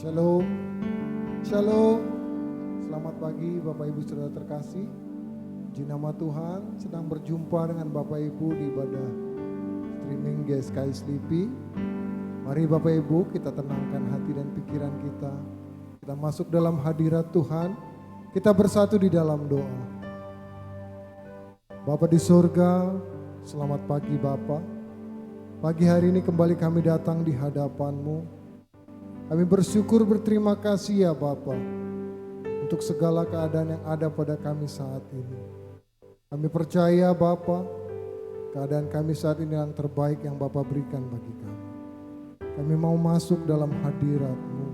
Shalom, Shalom. Selamat pagi Bapak Ibu Saudara terkasih. Puji nama Tuhan, sedang berjumpa dengan Bapak Ibu di ibadah streaming GSKI Sleepy. Mari Bapak Ibu kita tenangkan hati dan pikiran kita. Kita masuk dalam hadirat Tuhan. Kita bersatu di dalam doa. Bapa di surga, selamat pagi Bapa. Pagi hari ini kembali kami datang di hadapan-Mu. Kami bersyukur berterima kasih ya Bapa untuk segala keadaan yang ada pada kami saat ini. Kami percaya Bapa, keadaan kami saat ini yang terbaik yang Bapa berikan bagi kami. Kami mau masuk dalam hadirat-Mu,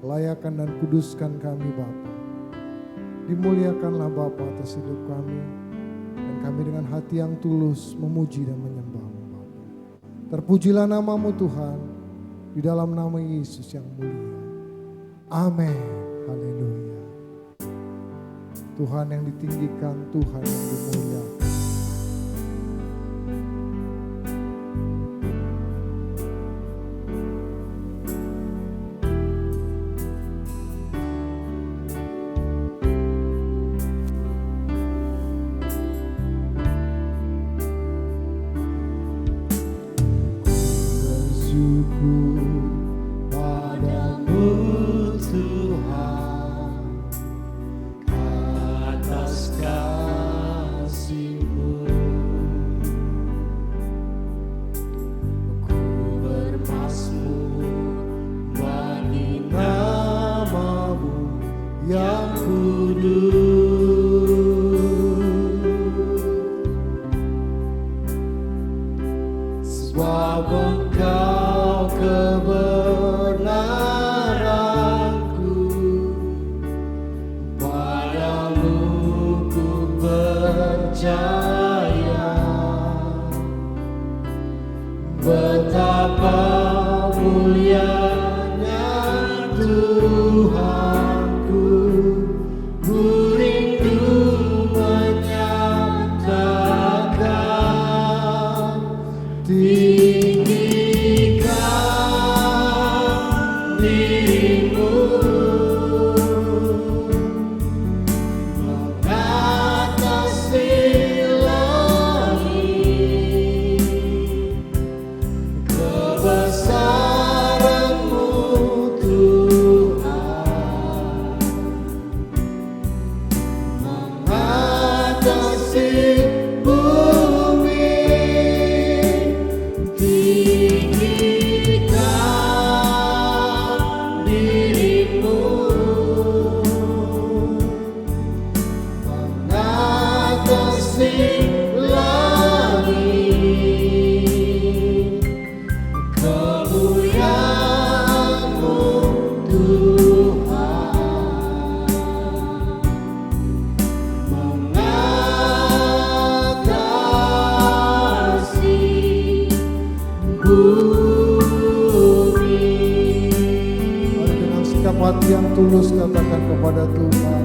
layakan dan kuduskan kami Bapa. Dimuliakanlah Bapa atas hidup kami, dan kami dengan hati yang tulus memuji dan menyembah-Mu Bapa. Terpujilah nama-Mu Tuhan, di dalam nama Yesus yang mulia. Amin. Haleluya. Tuhan yang ditinggikan, Tuhan yang dimuliakan. Yang tulus katakan kepada Tuhan,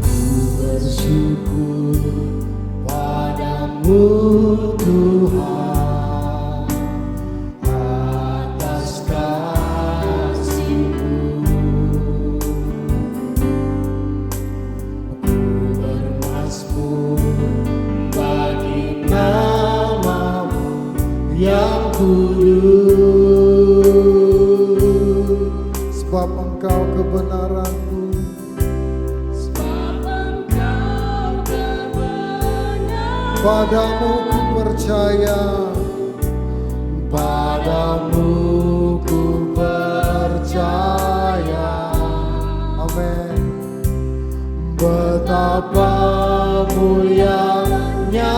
ku bersyukur padamu Tuhan atas kasih-Mu. Ku bermazmur bagi nama-Mu yang kudus. Sebab Engkau kebenaran-Mu, padamu ku percaya, padamu ku percaya. Amin. Betapa mulianya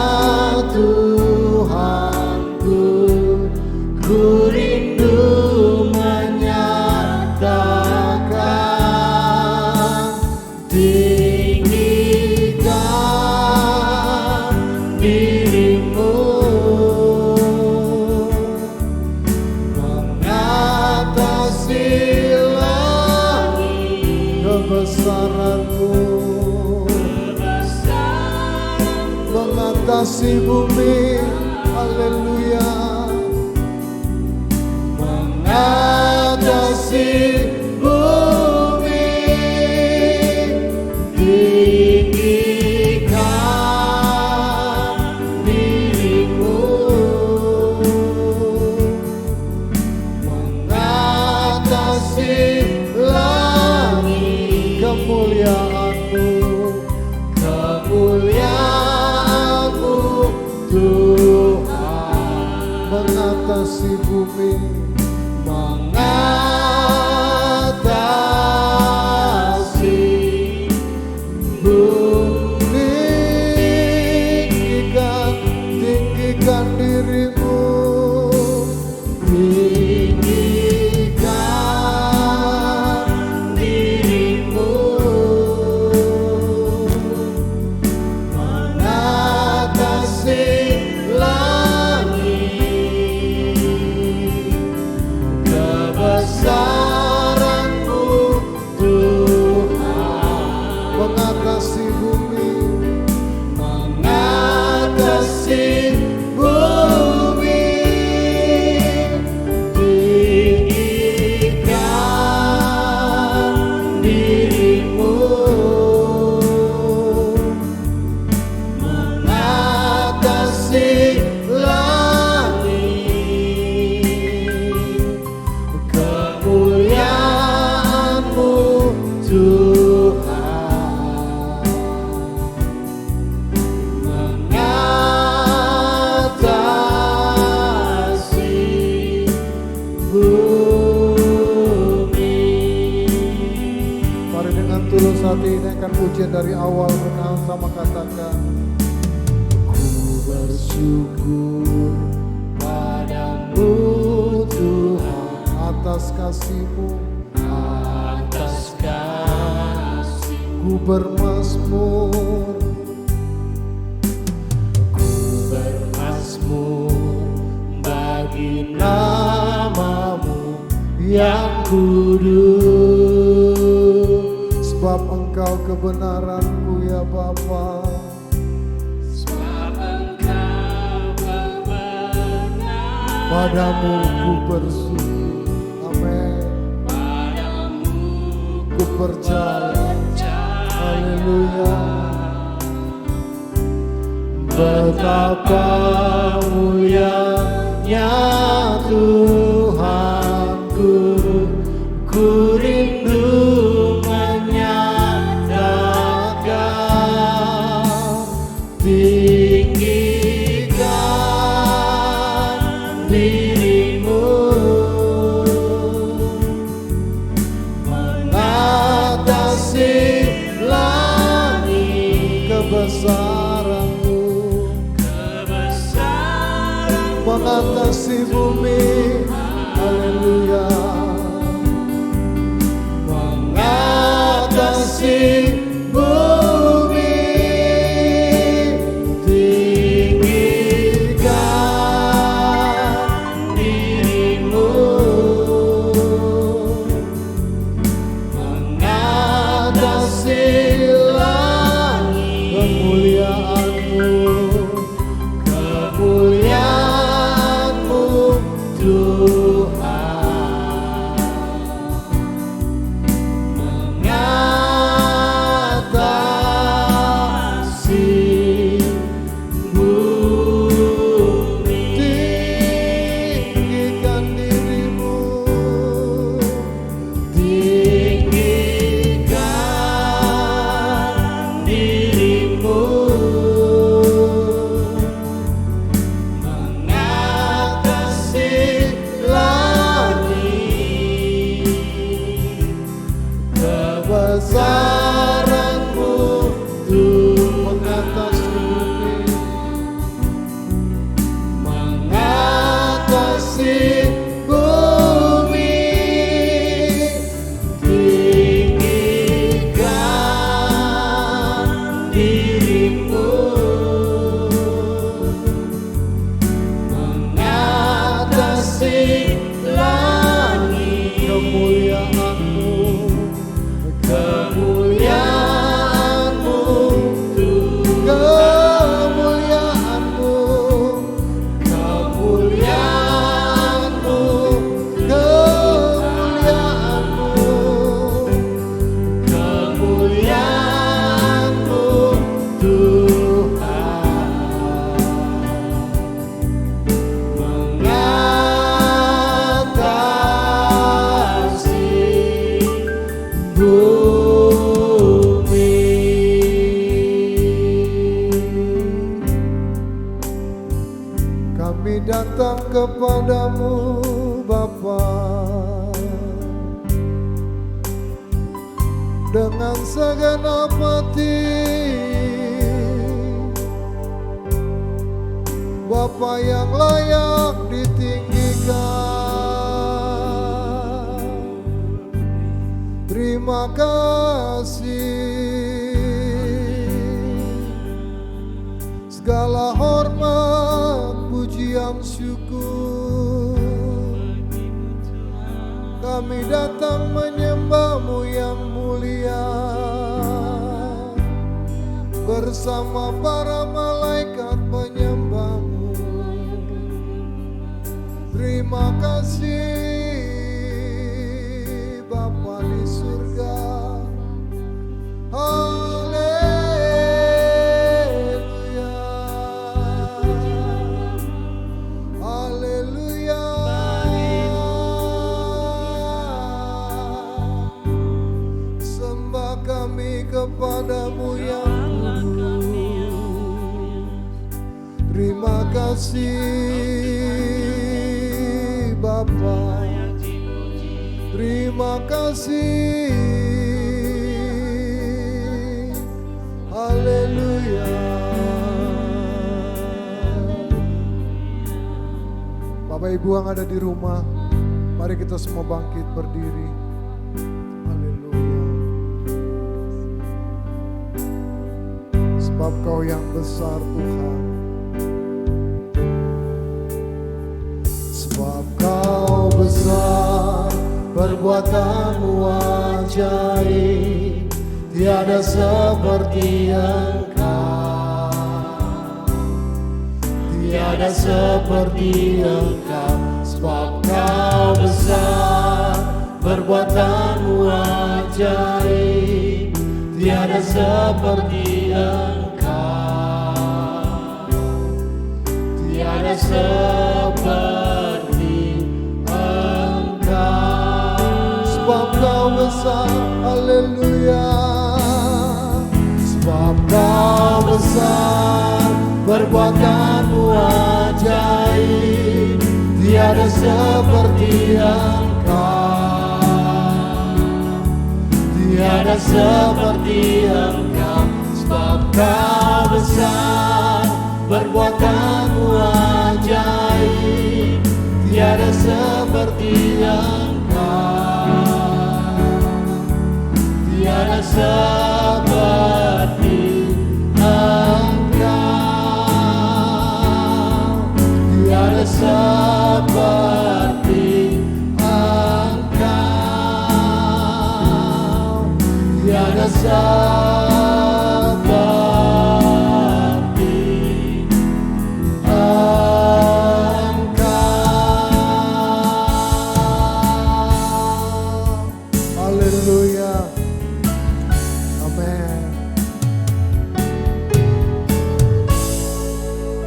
Tuhanku, ku rindu mengatasi bumi. Haleluya. Mengatasi Tuhan mengatasi bumi, tinggikan dirimu, mengatasi langit, kebesaran-Mu Tuhan mengatasi bumi, mengatasi bumi, tinggikan dirimu, mengatasi langit, kemuliaan-Mu Tuhan mengatasi bumi. Mari dengan tulus hati ini akan pujian dari awal bersama katakan, ku bersyukur padamu Tuhan atas kasih-Mu, atas kasih ku bermazmur, ku bermazmur bagi nama-Mu yang kudus, sebab Engkau kebenaran-Ku ya Bapa, sebab Engkau kebenaran, padamu ku bersyukur, amin, padamu ku percaya, haleluya. Betapa mulianya Tuhanku, ku rindu menyatakan, tinggikan dirimu, mengatasi langit, kebesaran-Mu, mengatasi bumi, haleluya, mengatasi bumi, tinggikan dirimu, mengatasi langit, kemuliaan-Mu, kemuliaan-Mu Tuhan mengatasi Kami datang kepadamu Bapa, dengan segenap hati. Bapa yang layak ditinggikan, terima kasih. Segala hormat, pujian, syukur, kami datang menyembah-Mu yang mulia bersama para malaikat penyembah-Mu. Terima kasih Bapa di surga. Haleluya, haleluya. Sembah kami kepadamu yang kudus. Terima kasih Bapa, terima kasih. Haleluya. Bapak Ibu yang ada di rumah, mari kita semua bangkit berdiri. Haleluya. Sebab Kau yang besar Tuhan, sebab Kau besar, perbuatan-Mu ajaib, tiada seperti Engkau, tiada seperti Engkau. Sebab Kau besar, perbuatan-Mu ajaib, tiada seperti Engkau, tiada seperti Engkau. Sebab Kau besar, haleluya. Sebab Kau besar, perbuatan-Mu ajaib, tiada seperti Engkau, tiada seperti Engkau. Sebab Kau besar, perbuatan-Mu ajaib, tiada seperti Engkau, tiada seperti Engkau, tiada seperti Engkau, tiada seperti Engkau. Haleluya. Amin.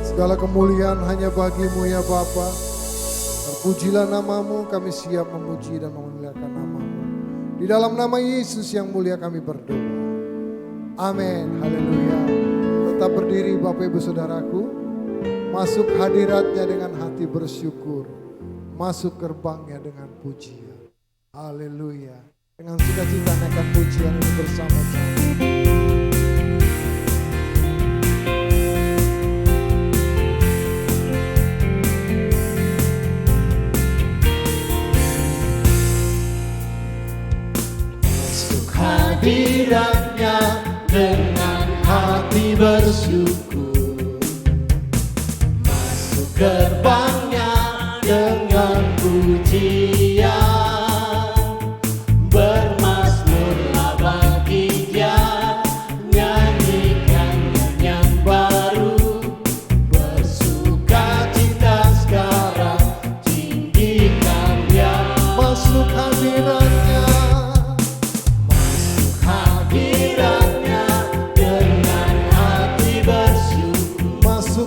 Segala kemuliaan hanya bagi-Mu ya Bapa. Terpujilah nama-Mu, kami siap memuji dan memuliakan nama-Mu. Di dalam nama Yesus yang mulia kami berdoa. Amin. Haleluya. Tetap berdiri Bapak Ibu Saudaraku. Masuk hadiratnya dengan hati bersyukur. Masuk gerbangnya dengan pujian. Haleluya. Dengan sukacita naikkan pujian ini bersama-sama. Hadiratnya dengan hati bersyukur, masuk gerbangnya dengan pujian, bermazmurlah bagi Dia, nyanyikan nyanyian baru, bersukacita sekarang, tinggikan Dia. Masuk hadiratnya,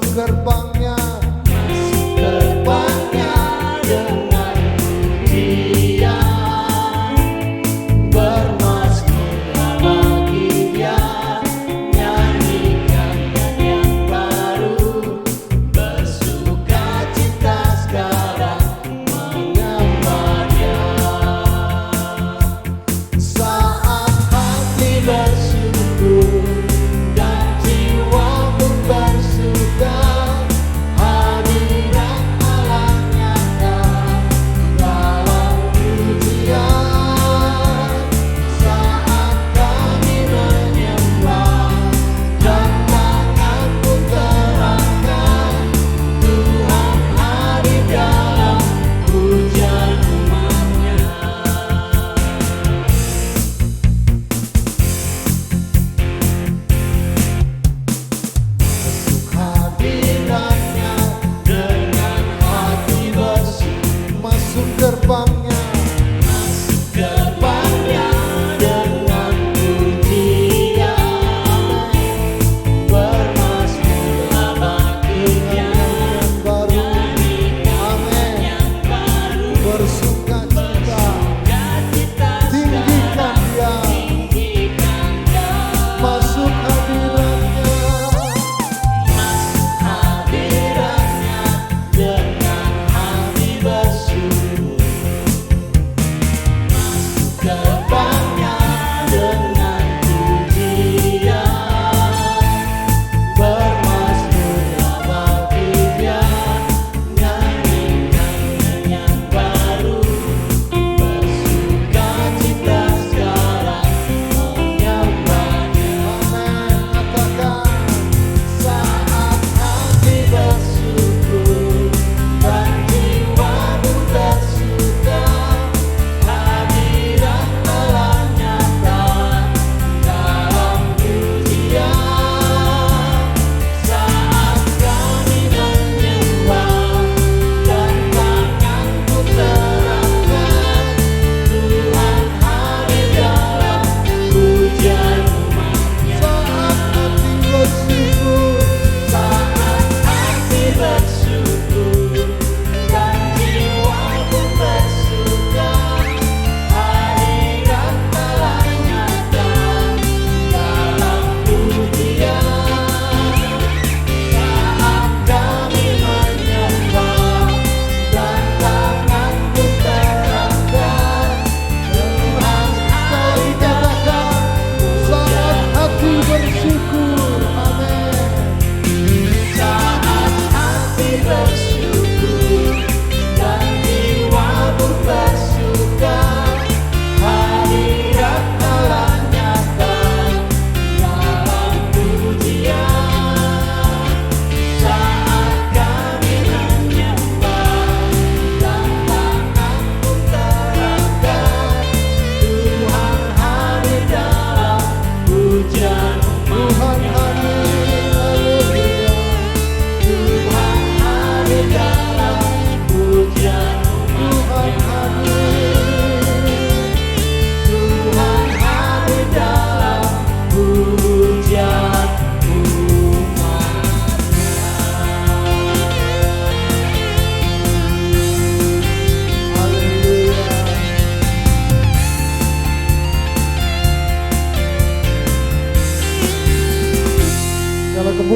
gerbangnya, gerbangnya dengan pujian, bermazmurlah bagi Dia, nyanyikan nyanyian baru, bersukacita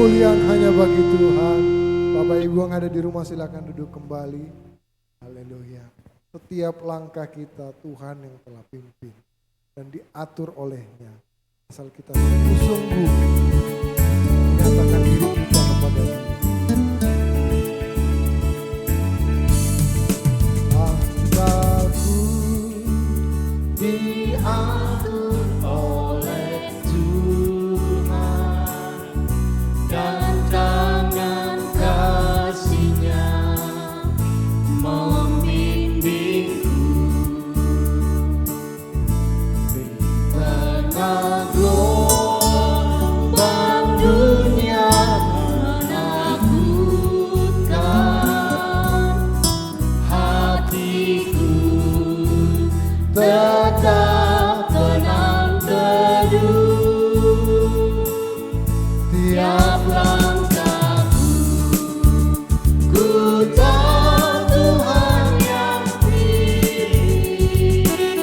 kemuliaan hanya bagi Tuhan. Bapak Ibu yang ada di rumah silakan duduk kembali. Haleluya. Setiap langkah kita Tuhan yang telah pimpin dan diatur olehnya. Asal kita sungguh-sungguh menyatakan diri kita kepada Dia. Langkahku diatur oleh Tuhan dan tangan kasih-Nya membimbingku di tengah gelombang dunia menakutkan. Hatiku tetap tenang teduh. Tiap langkahku ku tahu Tuhan yang pimpin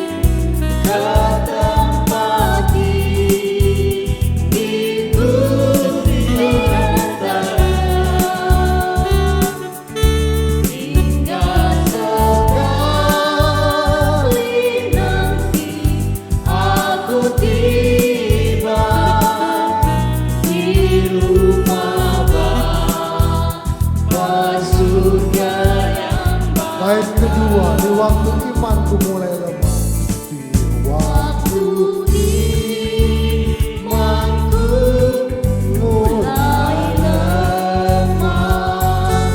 ke tempat diriku diantarkan. Hingga sekali nanti aku tiba di rumah Bapa surga yang baik. Bait kedua, di waktu imanku mulai lemah. Di waktu imanku mulai lemah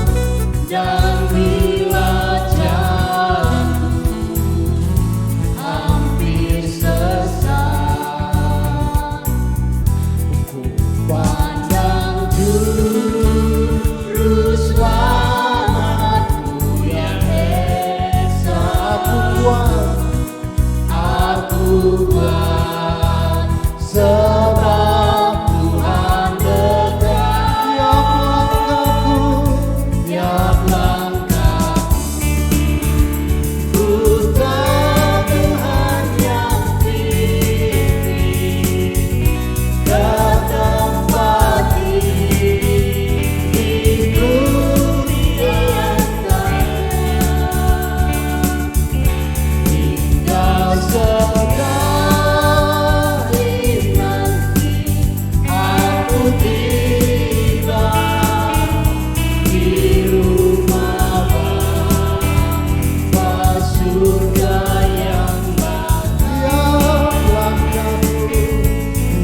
dan bila jalanku hampir sesat, ku pandang Juru Selamatku yang esa. Aku kuat sebab Tuhan dekat. Tiap langkahku ku tahu Tuhan yang pimpin ke tempat diriku diantarkan. Hingga sekali nanti aku tiba di rumah Bapa surga yang baik.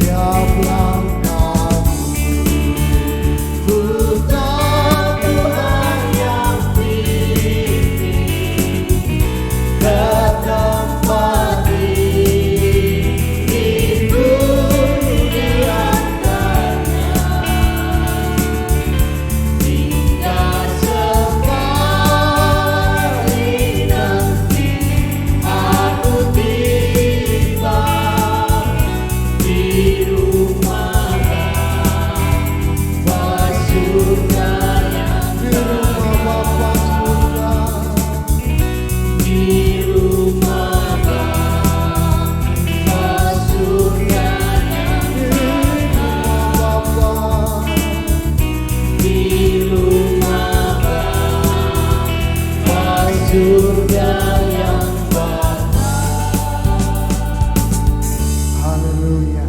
Tiap langkahku ku tahu Tuhan yang pimpin ke tempat diriku diantarkan. Hingga sekali nanti aku tiba di rumah Bapa surga yang di rumah Bapa surga yang di rumah Bapa surga yang Haleluya.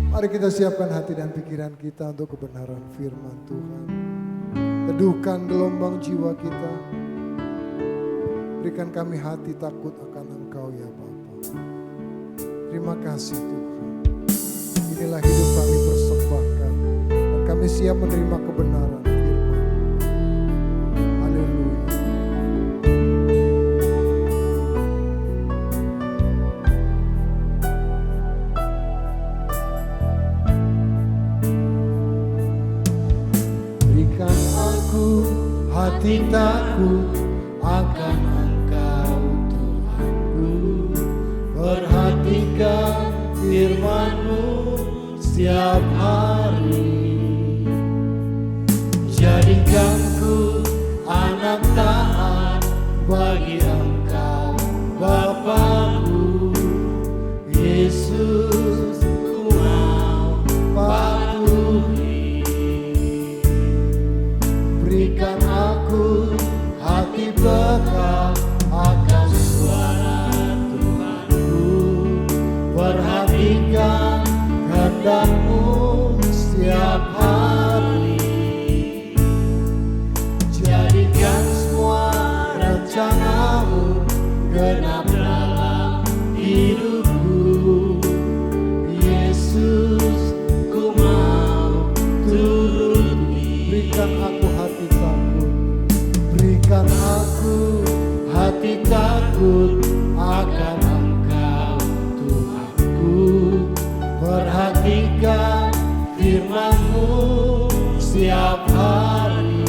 Mari kita siapkan hati dan pikiran kita untuk kebenaran firman Tuhan. Teduhkan gelombang jiwa kita. Berikan kami hati takut akan Engkau ya Bapa. Terima kasih Tuhan. Inilah hidup kami persembahkan dan kami siap menerima kebenaran firman. Haleluya. Berikan aku hati takut akan Engkau Tuhanku. Perhatikan firman-Mu setiap hari. Jadikanku anak taat bagi Engkau Bapa-Ku. Yesus ku mau patuhi. genap dalam hidupku. Yesus, ku mau turuti. Berikan aku hati takut, berikan aku Hati takut akan Engkau Tuhanku. Perhatikan firman-Mu setiap hari.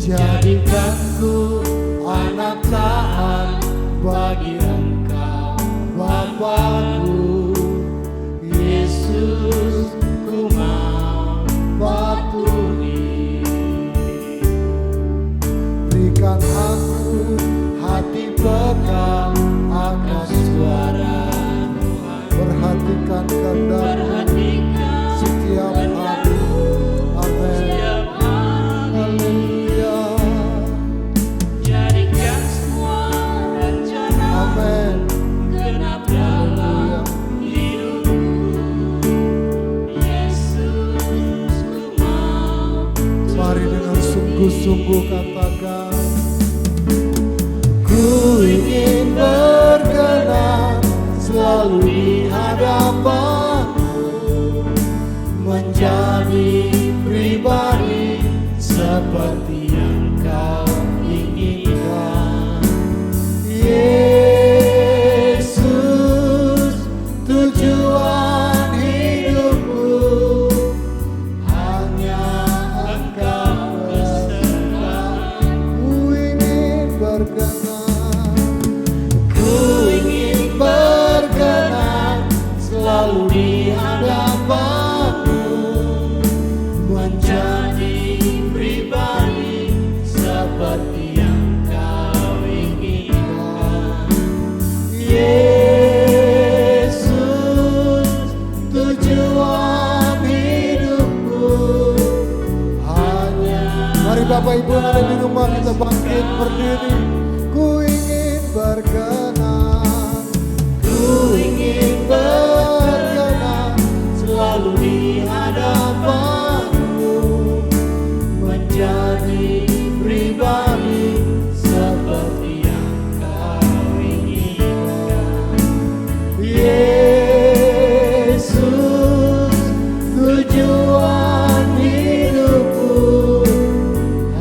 Jadikanku anak taat bagi Engkau Bapakku. Yesus, ku mau patuhi. berikan aku Hati peka akan suara Tuhan. perhatikan kehendak Perhatikan setiap hari. Amin. setiap hari. Haleluya. Jadikan semua rencana Amin. genap dalam hidupku. Yesus, ku mau Mari dengan sungguh-sungguh katakan, Ku ingin berkenan selalu di hadapan-Mu, menjadi pribadi seperti yang Kau inginkan. Yesus, tujuan hidupku hanya Engkau berserah. ku ingin berkenan. Ku ingin berkenan selalu di hadapan-Mu, menjadi pribadi seperti yang Kau inginkan. Yesus, tujuan hidupku hanya. Mari Bapak Ibu yang ada di rumah kita bangkit berdiri. Ku ingin berkenan, Ku ingin berkenan selalu di hadapan-Mu, menjadi pribadi seperti yang Kau inginkan. Yesus, tujuan hidupku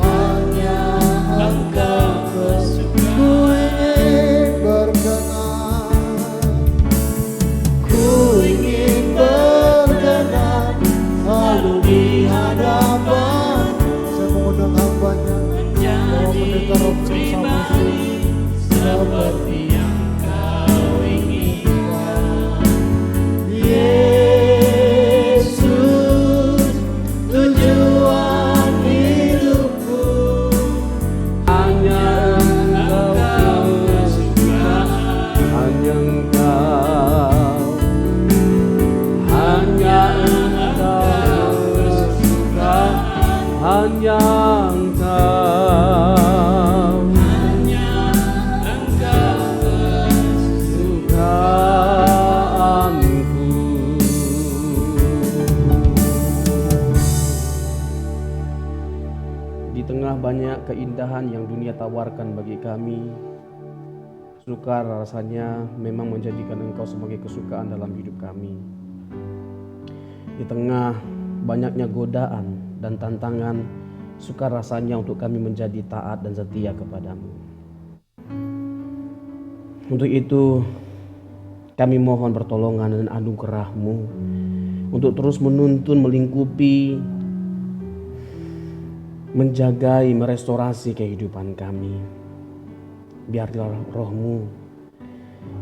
hanya Engkau bersuka. ku ingin berkenan. Ku ingin berkenan selalu di hadapan, Saya mengundang hambanya, bahwa pendeta Rob bersama pribadi seperti yang Kau inginkan. Yesus, tujuan hidupku hanya Engkau bersuka. Hanya Engkau, hanya Engkau bersuka, hanya Engkau, Hanya Engkau bersuka. kesukaanku. Di tengah banyak keindahan yang dunia tawarkan bagi kami, sukar rasanya memang menjadikan Engkau sebagai kesukaan dalam hidup kami. Di tengah banyaknya godaan dan tantangan, sukar rasanya untuk kami menjadi taat dan setia kepadamu. Untuk itu, kami mohon pertolongan dan anugerah-Mu untuk terus menuntun, melingkupi, menjagai, merestorasi kehidupan kami. Biarlah Roh-Mu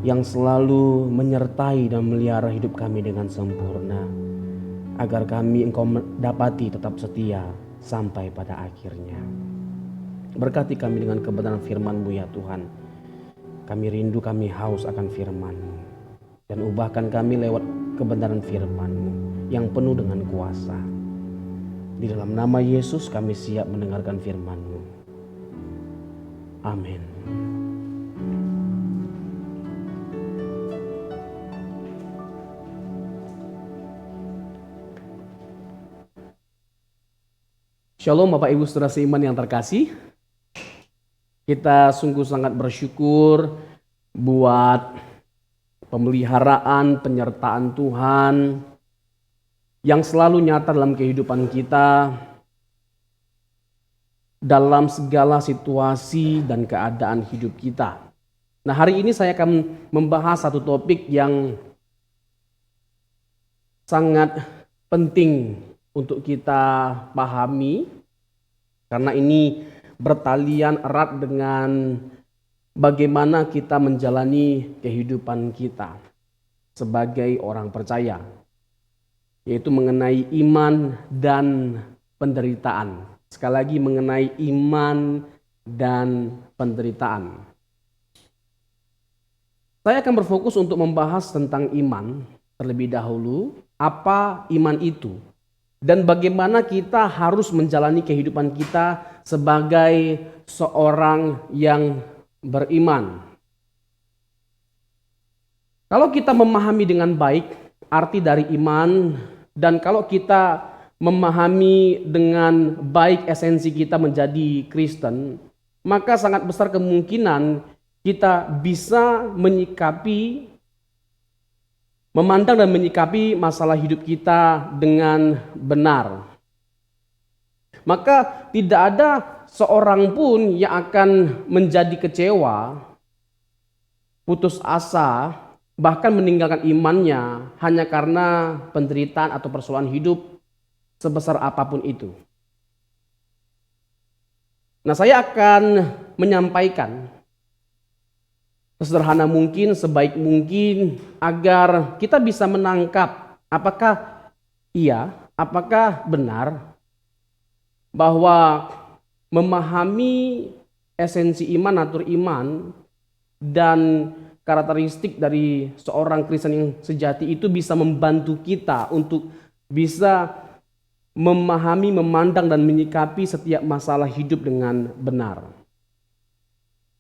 yang selalu menyertai dan melihara hidup kami dengan sempurna, agar kami Engkau dapati tetap setia sampai pada akhirnya. Berkati kami dengan kebenaran firman-Mu ya Tuhan. Kami rindu, kami haus akan firman-Mu, dan ubahkan kami lewat kebenaran firman-Mu yang penuh dengan kuasa. Di dalam nama Yesus kami siap mendengarkan firman-Mu. Amin. Shalom Bapak Ibu Saudara seiman yang terkasih. Kita sungguh sangat bersyukur buat pemeliharaan, penyertaan Tuhan yang selalu nyata dalam kehidupan kita, dalam segala situasi dan keadaan hidup kita. Nah, hari ini saya akan membahas satu topik yang sangat penting untuk kita pahami, karena ini bertalian erat dengan bagaimana kita menjalani kehidupan kita sebagai orang percaya, yaitu mengenai iman dan penderitaan. Sekali lagi, mengenai iman dan penderitaan. Saya akan berfokus untuk membahas tentang iman terlebih dahulu. Apa iman itu? Dan bagaimana kita harus menjalani kehidupan kita sebagai seorang yang beriman. Kalau kita memahami dengan baik arti dari iman, dan kalau kita memahami dengan baik esensi kita menjadi Kristen, maka sangat besar kemungkinan kita bisa memandang dan menyikapi masalah hidup kita dengan benar. Maka tidak ada seorang pun yang akan menjadi kecewa, putus asa, bahkan meninggalkan imannya hanya karena penderitaan atau persoalan hidup sebesar apapun itu. Nah, saya akan menyampaikan sesederhana mungkin, sebaik mungkin, agar kita bisa menangkap apakah apakah benar bahwa memahami esensi iman, natur iman, dan karakteristik dari seorang Kristen yang sejati itu bisa membantu kita untuk bisa memahami, memandang, dan menyikapi setiap masalah hidup dengan benar.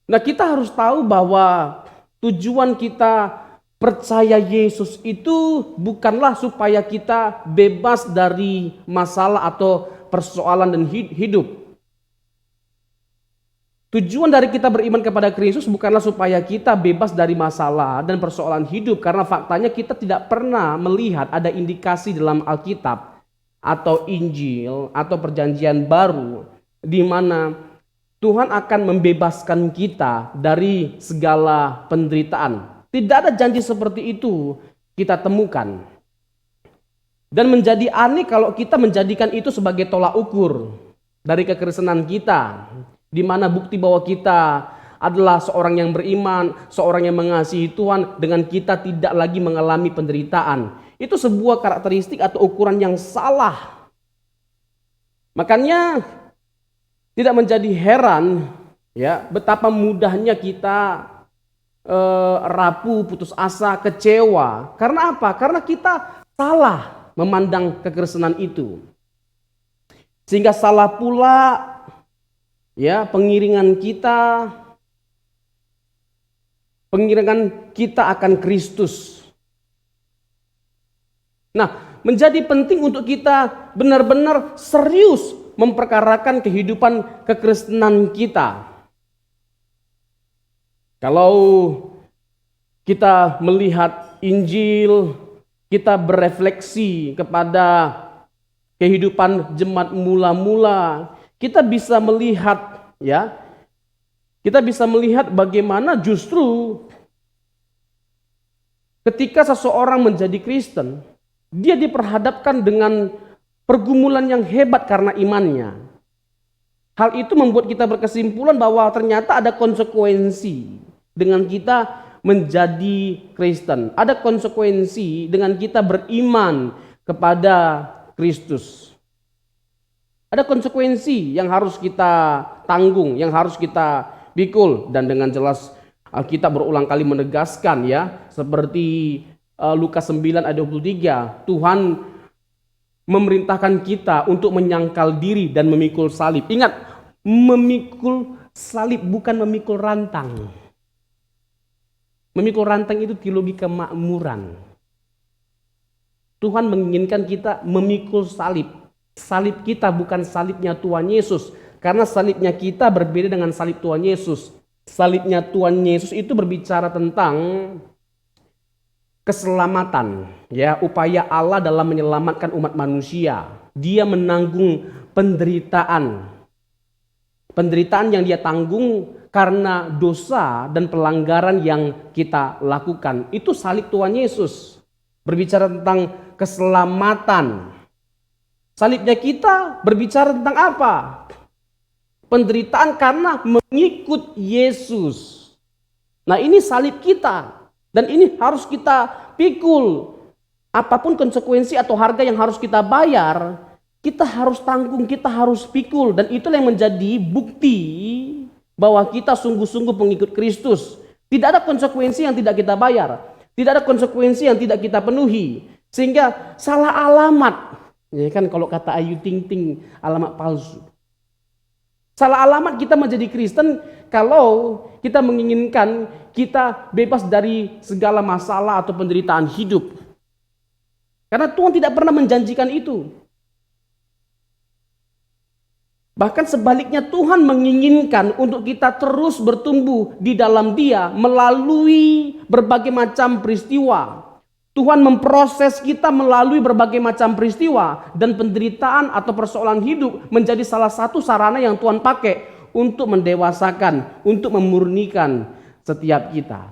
Nah, kita harus tahu bahwa tujuan kita percaya Yesus itu bukanlah supaya kita bebas dari masalah atau persoalan dan hidup. Tujuan dari kita beriman kepada Kristus bukanlah supaya kita bebas dari masalah dan persoalan hidup, karena faktanya kita tidak pernah melihat ada indikasi dalam Alkitab atau Injil atau Perjanjian Baru di mana Tuhan akan membebaskan kita dari segala penderitaan. Tidak ada janji seperti itu kita temukan. Dan menjadi aneh kalau kita menjadikan itu sebagai tolak ukur dari kekristenan kita, di mana bukti bahwa kita adalah seorang yang beriman, seorang yang mengasihi Tuhan, dengan kita tidak lagi mengalami penderitaan. Itu sebuah karakteristik atau ukuran yang salah. Makanya tidak menjadi heran ya betapa mudahnya kita rapuh, putus asa, kecewa. Karena apa? Karena kita salah memandang kekristenan itu. Sehingga salah pula ya pengiringan kita akan Kristus. Nah, menjadi penting untuk kita benar-benar serius memperkarakan kehidupan kekristenan kita. Kalau kita melihat Injil, kita berefleksi kepada kehidupan jemaat mula-mula, kita bisa melihat bagaimana justru ketika seseorang menjadi Kristen, dia diperhadapkan dengan pergumulan yang hebat karena imannya. Hal itu membuat kita berkesimpulan bahwa ternyata ada konsekuensi dengan kita menjadi Kristen. Ada konsekuensi dengan kita beriman kepada Kristus. Ada konsekuensi yang harus kita tanggung, yang harus kita pikul. Dan dengan jelas Alkitab berulang kali menegaskan seperti Lukas 9 ayat 23, Tuhan memerintahkan kita untuk menyangkal diri dan memikul salib. Ingat, memikul salib bukan memikul rantang. Memikul rantang itu teologi kemakmuran. Tuhan menginginkan kita memikul salib. Salib kita bukan salibnya Tuhan Yesus, Karena salibnya kita berbeda dengan salib Tuhan Yesus. Salibnya Tuhan Yesus itu berbicara tentang keselamatan, ya, upaya Allah dalam menyelamatkan umat manusia. Dia menanggung penderitaan. Penderitaan yang dia tanggung karena dosa dan pelanggaran yang kita lakukan. Itu salib Tuhan Yesus. Berbicara tentang keselamatan. Salibnya kita berbicara tentang apa? Penderitaan karena mengikut Yesus. Nah, ini salib kita. Dan ini harus kita pikul. Apapun konsekuensi atau harga yang harus kita bayar, kita harus tanggung, kita harus pikul. Dan itulah yang menjadi bukti bahwa kita sungguh-sungguh pengikut Kristus. Tidak ada konsekuensi yang tidak kita bayar. Tidak ada konsekuensi yang tidak kita penuhi. Sehingga salah alamat. Ya kan, kalau kata Ayu Ting Ting, alamat palsu. Salah alamat kita menjadi Kristen kalau kita menginginkan kita bebas dari segala masalah atau penderitaan hidup. Karena Tuhan tidak pernah menjanjikan itu. Bahkan sebaliknya Tuhan menginginkan untuk kita terus bertumbuh di dalam Dia melalui berbagai macam peristiwa. Tuhan memproses kita melalui berbagai macam peristiwa, dan penderitaan atau persoalan hidup menjadi salah satu sarana yang Tuhan pakai untuk mendewasakan, untuk memurnikan setiap kita.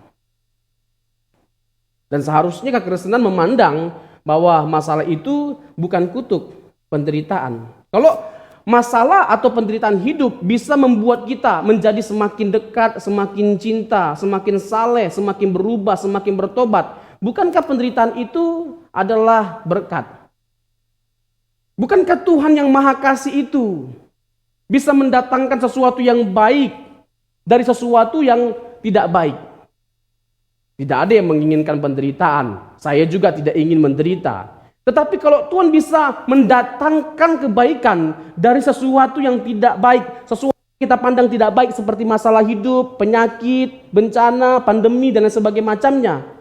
Dan seharusnya kekristenan memandang bahwa masalah itu bukan kutuk, penderitaan. Kalau masalah atau penderitaan hidup bisa membuat kita menjadi semakin dekat, semakin cinta, semakin saleh, semakin berubah, semakin bertobat. Bukankah penderitaan itu adalah berkat? Bukankah Tuhan yang Maha Kasih itu bisa mendatangkan sesuatu yang baik dari sesuatu yang tidak baik? Tidak ada yang menginginkan penderitaan. Saya juga tidak ingin menderita. Tetapi kalau Tuhan bisa mendatangkan kebaikan dari sesuatu yang tidak baik, sesuatu yang kita pandang tidak baik seperti masalah hidup, penyakit, bencana, pandemi, dan sebagainya macamnya.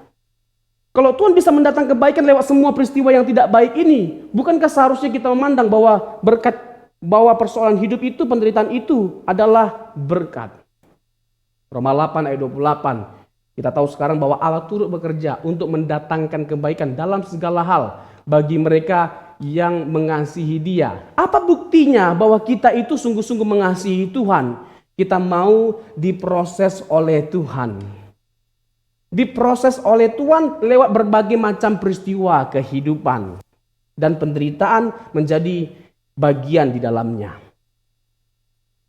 Kalau Tuhan bisa mendatangkan kebaikan lewat semua peristiwa yang tidak baik ini, bukankah seharusnya kita memandang bahwa berkat, bahwa persoalan hidup itu, penderitaan itu adalah berkat. Roma 8 ayat 28. Kita tahu sekarang bahwa Allah turut bekerja untuk mendatangkan kebaikan dalam segala hal bagi mereka yang mengasihi Dia. Apa buktinya bahwa kita itu sungguh-sungguh mengasihi Tuhan? Kita mau diproses oleh Tuhan. Diproses oleh Tuhan lewat berbagai macam peristiwa kehidupan. Dan penderitaan menjadi bagian di dalamnya.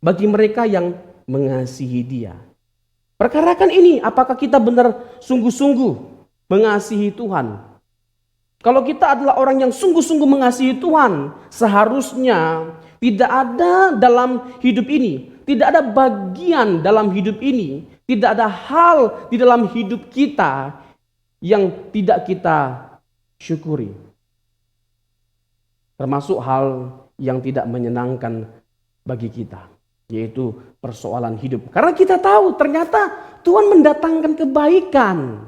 Bagi mereka yang mengasihi Dia. Perkarakan ini, apakah kita benar sungguh-sungguh mengasihi Tuhan? Kalau kita adalah orang yang sungguh-sungguh mengasihi Tuhan, seharusnya tidak ada dalam hidup ini, tidak ada bagian dalam hidup ini, tidak ada hal di dalam hidup kita yang tidak kita syukuri. Termasuk hal yang tidak menyenangkan bagi kita, yaitu persoalan hidup. Karena kita tahu ternyata Tuhan mendatangkan kebaikan.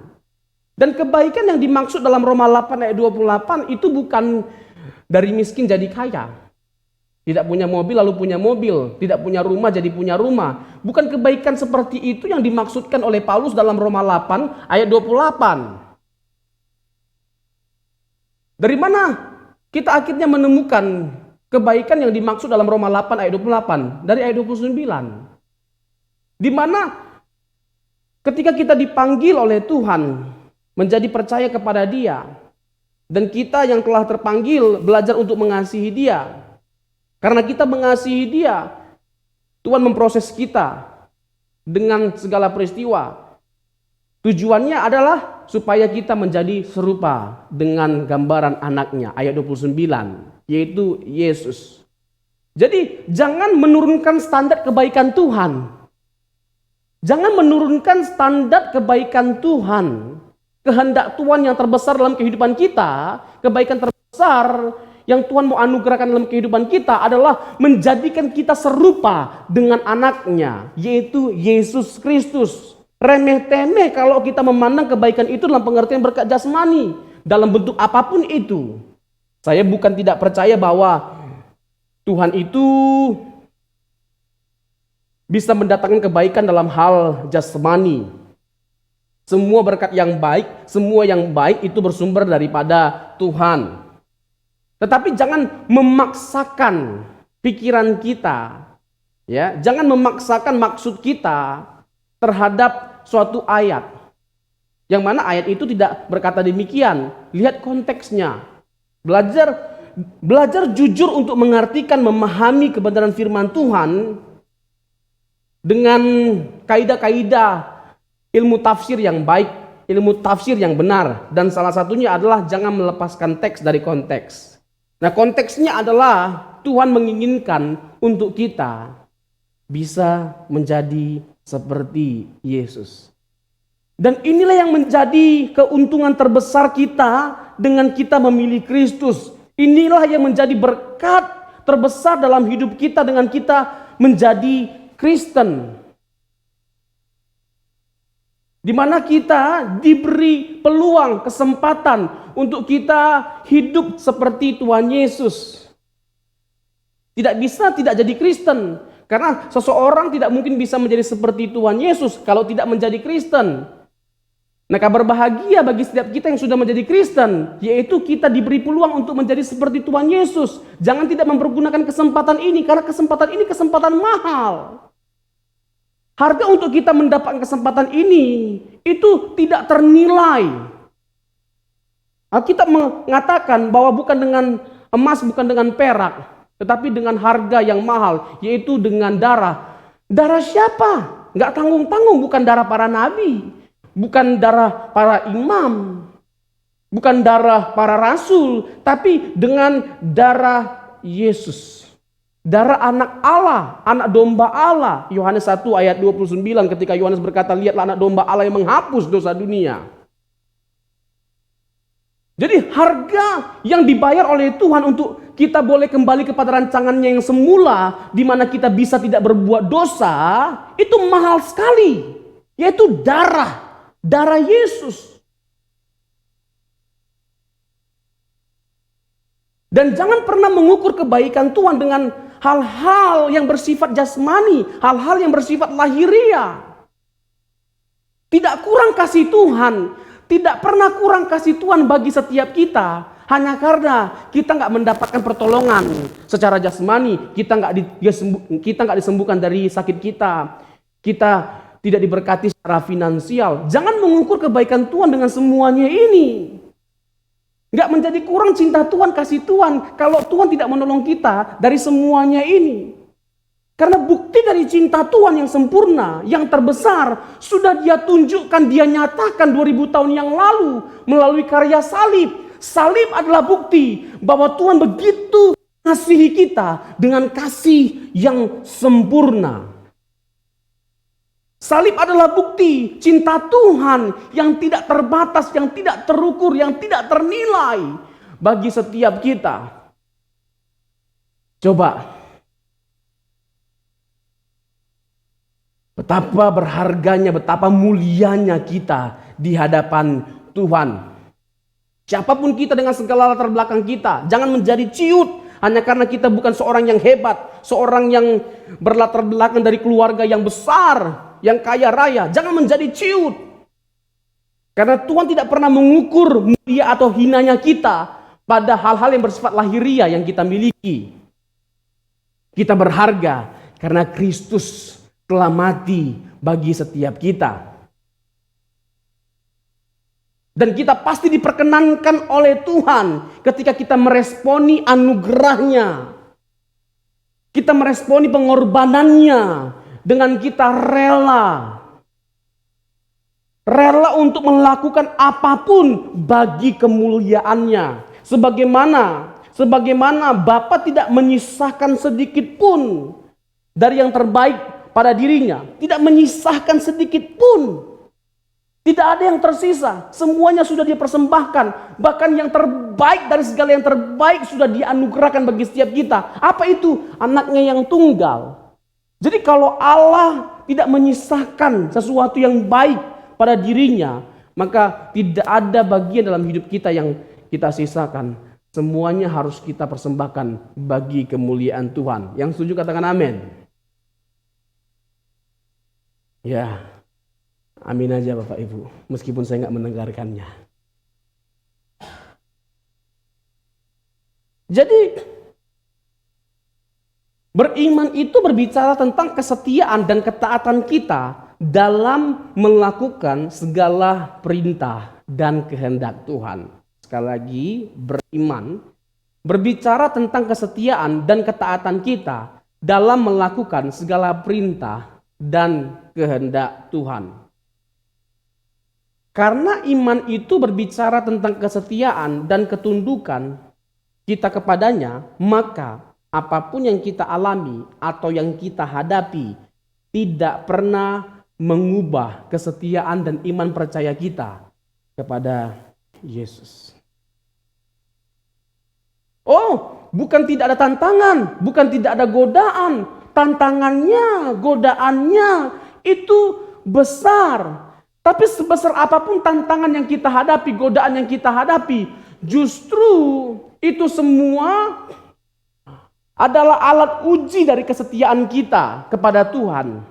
Dan kebaikan yang dimaksud dalam Roma 8 ayat 28 itu bukan dari miskin jadi kaya. Tidak punya mobil lalu punya mobil, tidak punya rumah jadi punya rumah. Bukan kebaikan seperti itu yang dimaksudkan oleh Paulus dalam Roma 8 ayat 28. Dari mana kita akhirnya menemukan kebaikan yang dimaksud dalam Roma 8 ayat 28? Dari ayat 29. Di mana ketika kita dipanggil oleh Tuhan menjadi percaya kepada Dia, dan kita yang telah terpanggil belajar untuk mengasihi Dia. Karena kita mengasihi Dia, Tuhan memproses kita dengan segala peristiwa. Tujuannya adalah supaya kita menjadi serupa dengan gambaran anaknya, ayat 29, yaitu Yesus. Jadi jangan menurunkan standar kebaikan Tuhan. Jangan menurunkan standar kebaikan Tuhan. Kehendak Tuhan yang terbesar dalam kehidupan kita, kebaikan terbesar yang Tuhan mau anugerahkan dalam kehidupan kita adalah menjadikan kita serupa dengan anaknya, yaitu Yesus Kristus. Remeh-temeh kalau kita memandang kebaikan itu dalam pengertian berkat jasmani, dalam bentuk apapun itu. Saya bukan tidak percaya bahwa Tuhan itu bisa mendatangkan kebaikan dalam hal jasmani. Semua berkat yang baik, semua yang baik itu bersumber daripada Tuhan. Tetapi jangan memaksakan pikiran kita, ya, jangan memaksakan maksud kita terhadap suatu ayat. Yang mana ayat itu tidak berkata demikian. Lihat konteksnya. Belajar jujur untuk mengartikan, memahami kebenaran firman Tuhan dengan kaidah-kaidah ilmu tafsir yang baik, ilmu tafsir yang benar. Dan salah satunya adalah jangan melepaskan teks dari konteks. Nah, konteksnya adalah Tuhan menginginkan untuk kita bisa menjadi seperti Yesus. Dan inilah yang menjadi keuntungan terbesar kita dengan kita memilih Kristus. Inilah yang menjadi berkat terbesar dalam hidup kita dengan kita menjadi Kristen. Di mana kita diberi peluang, kesempatan untuk kita hidup seperti Tuhan Yesus. Tidak bisa tidak jadi Kristen. Karena seseorang tidak mungkin bisa menjadi seperti Tuhan Yesus kalau tidak menjadi Kristen. Nah, kabar bahagia bagi setiap kita yang sudah menjadi Kristen, yaitu kita diberi peluang untuk menjadi seperti Tuhan Yesus. Jangan tidak mempergunakan kesempatan ini, karena kesempatan ini kesempatan mahal. Harga untuk kita mendapatkan kesempatan ini itu tidak ternilai. Alkitab mengatakan bahwa bukan dengan emas, bukan dengan perak, tetapi dengan harga yang mahal, yaitu dengan darah. Darah siapa? Nggak tanggung-tanggung, bukan darah para nabi, bukan darah para imam, bukan darah para rasul, tapi dengan darah Yesus. Darah anak Allah, anak domba Allah. Yohanes 1 ayat 29 ketika Yohanes berkata, lihatlah anak domba Allah yang menghapus dosa dunia. Jadi harga yang dibayar oleh Tuhan untuk kita boleh kembali kepada rancangannya yang semula, di mana kita bisa tidak berbuat dosa, itu mahal sekali. Yaitu darah Yesus. Dan jangan pernah mengukur kebaikan Tuhan dengan hal-hal yang bersifat jasmani, hal-hal yang bersifat lahiriah. Tidak kurang kasih Tuhan, tidak pernah kurang kasih Tuhan bagi setiap kita. Hanya karena kita nggak mendapatkan pertolongan secara jasmani, kita nggak disembuhkan dari sakit kita tidak diberkati secara finansial. Jangan mengukur kebaikan Tuhan dengan semuanya ini. Nggak menjadi kurang cinta Tuhan, kasih Tuhan, kalau Tuhan tidak menolong kita dari semuanya ini. Karena bukti dari cinta Tuhan yang sempurna, yang terbesar, sudah Dia tunjukkan, Dia nyatakan 2000 tahun yang lalu melalui karya salib. Salib adalah bukti bahwa Tuhan begitu mengasihi kita dengan kasih yang sempurna. Salib adalah bukti cinta Tuhan yang tidak terbatas, yang tidak terukur, yang tidak ternilai bagi setiap kita. Coba, betapa berharganya, betapa mulianya kita di hadapan Tuhan. Siapapun kita dengan segala latar belakang kita, jangan menjadi ciut hanya karena kita bukan seorang yang hebat, seorang yang berlatar belakang dari keluarga yang besar, yang kaya raya. Jangan menjadi ciut. Karena Tuhan tidak pernah mengukur mulia atau hinanya kita pada hal-hal yang bersifat lahiriah yang kita miliki. Kita berharga karena Kristus telah mati bagi setiap kita. Dan kita pasti diperkenankan oleh Tuhan ketika kita meresponi anugerahnya. Kita meresponi pengorbanannya dengan kita rela untuk melakukan apapun bagi kemuliaannya. Sebagaimana Bapa tidak menyisahkan sedikit pun dari yang terbaik pada dirinya, tidak menyisahkan sedikit pun. Tidak ada yang tersisa, semuanya sudah Dia persembahkan. Bahkan yang terbaik dari segala yang terbaik sudah dianugerahkan bagi setiap kita. Apa itu? Anaknya yang tunggal. Jadi kalau Allah tidak menyisahkan sesuatu yang baik pada dirinya, maka tidak ada bagian dalam hidup kita yang kita sisakan. Semuanya harus kita persembahkan bagi kemuliaan Tuhan. Yang setuju katakan amin. Ya, amin aja Bapak Ibu, meskipun saya nggak mendengarkannya. Jadi, beriman itu berbicara tentang kesetiaan dan ketaatan kita dalam melakukan segala perintah dan kehendak Tuhan. Sekali lagi, beriman berbicara tentang kesetiaan dan ketaatan kita dalam melakukan segala perintah dan kehendak Tuhan. Karena iman itu berbicara tentang kesetiaan dan ketundukan kita kepadanya, maka apapun yang kita alami atau yang kita hadapi tidak pernah mengubah kesetiaan dan iman percaya kita kepada Yesus. Oh, bukan tidak ada tantangan, bukan tidak ada godaan. Tantangannya, godaannya itu besar. Tapi sebesar apapun tantangan yang kita hadapi, godaan yang kita hadapi, justru itu semua adalah alat uji dari kesetiaan kita kepada Tuhan.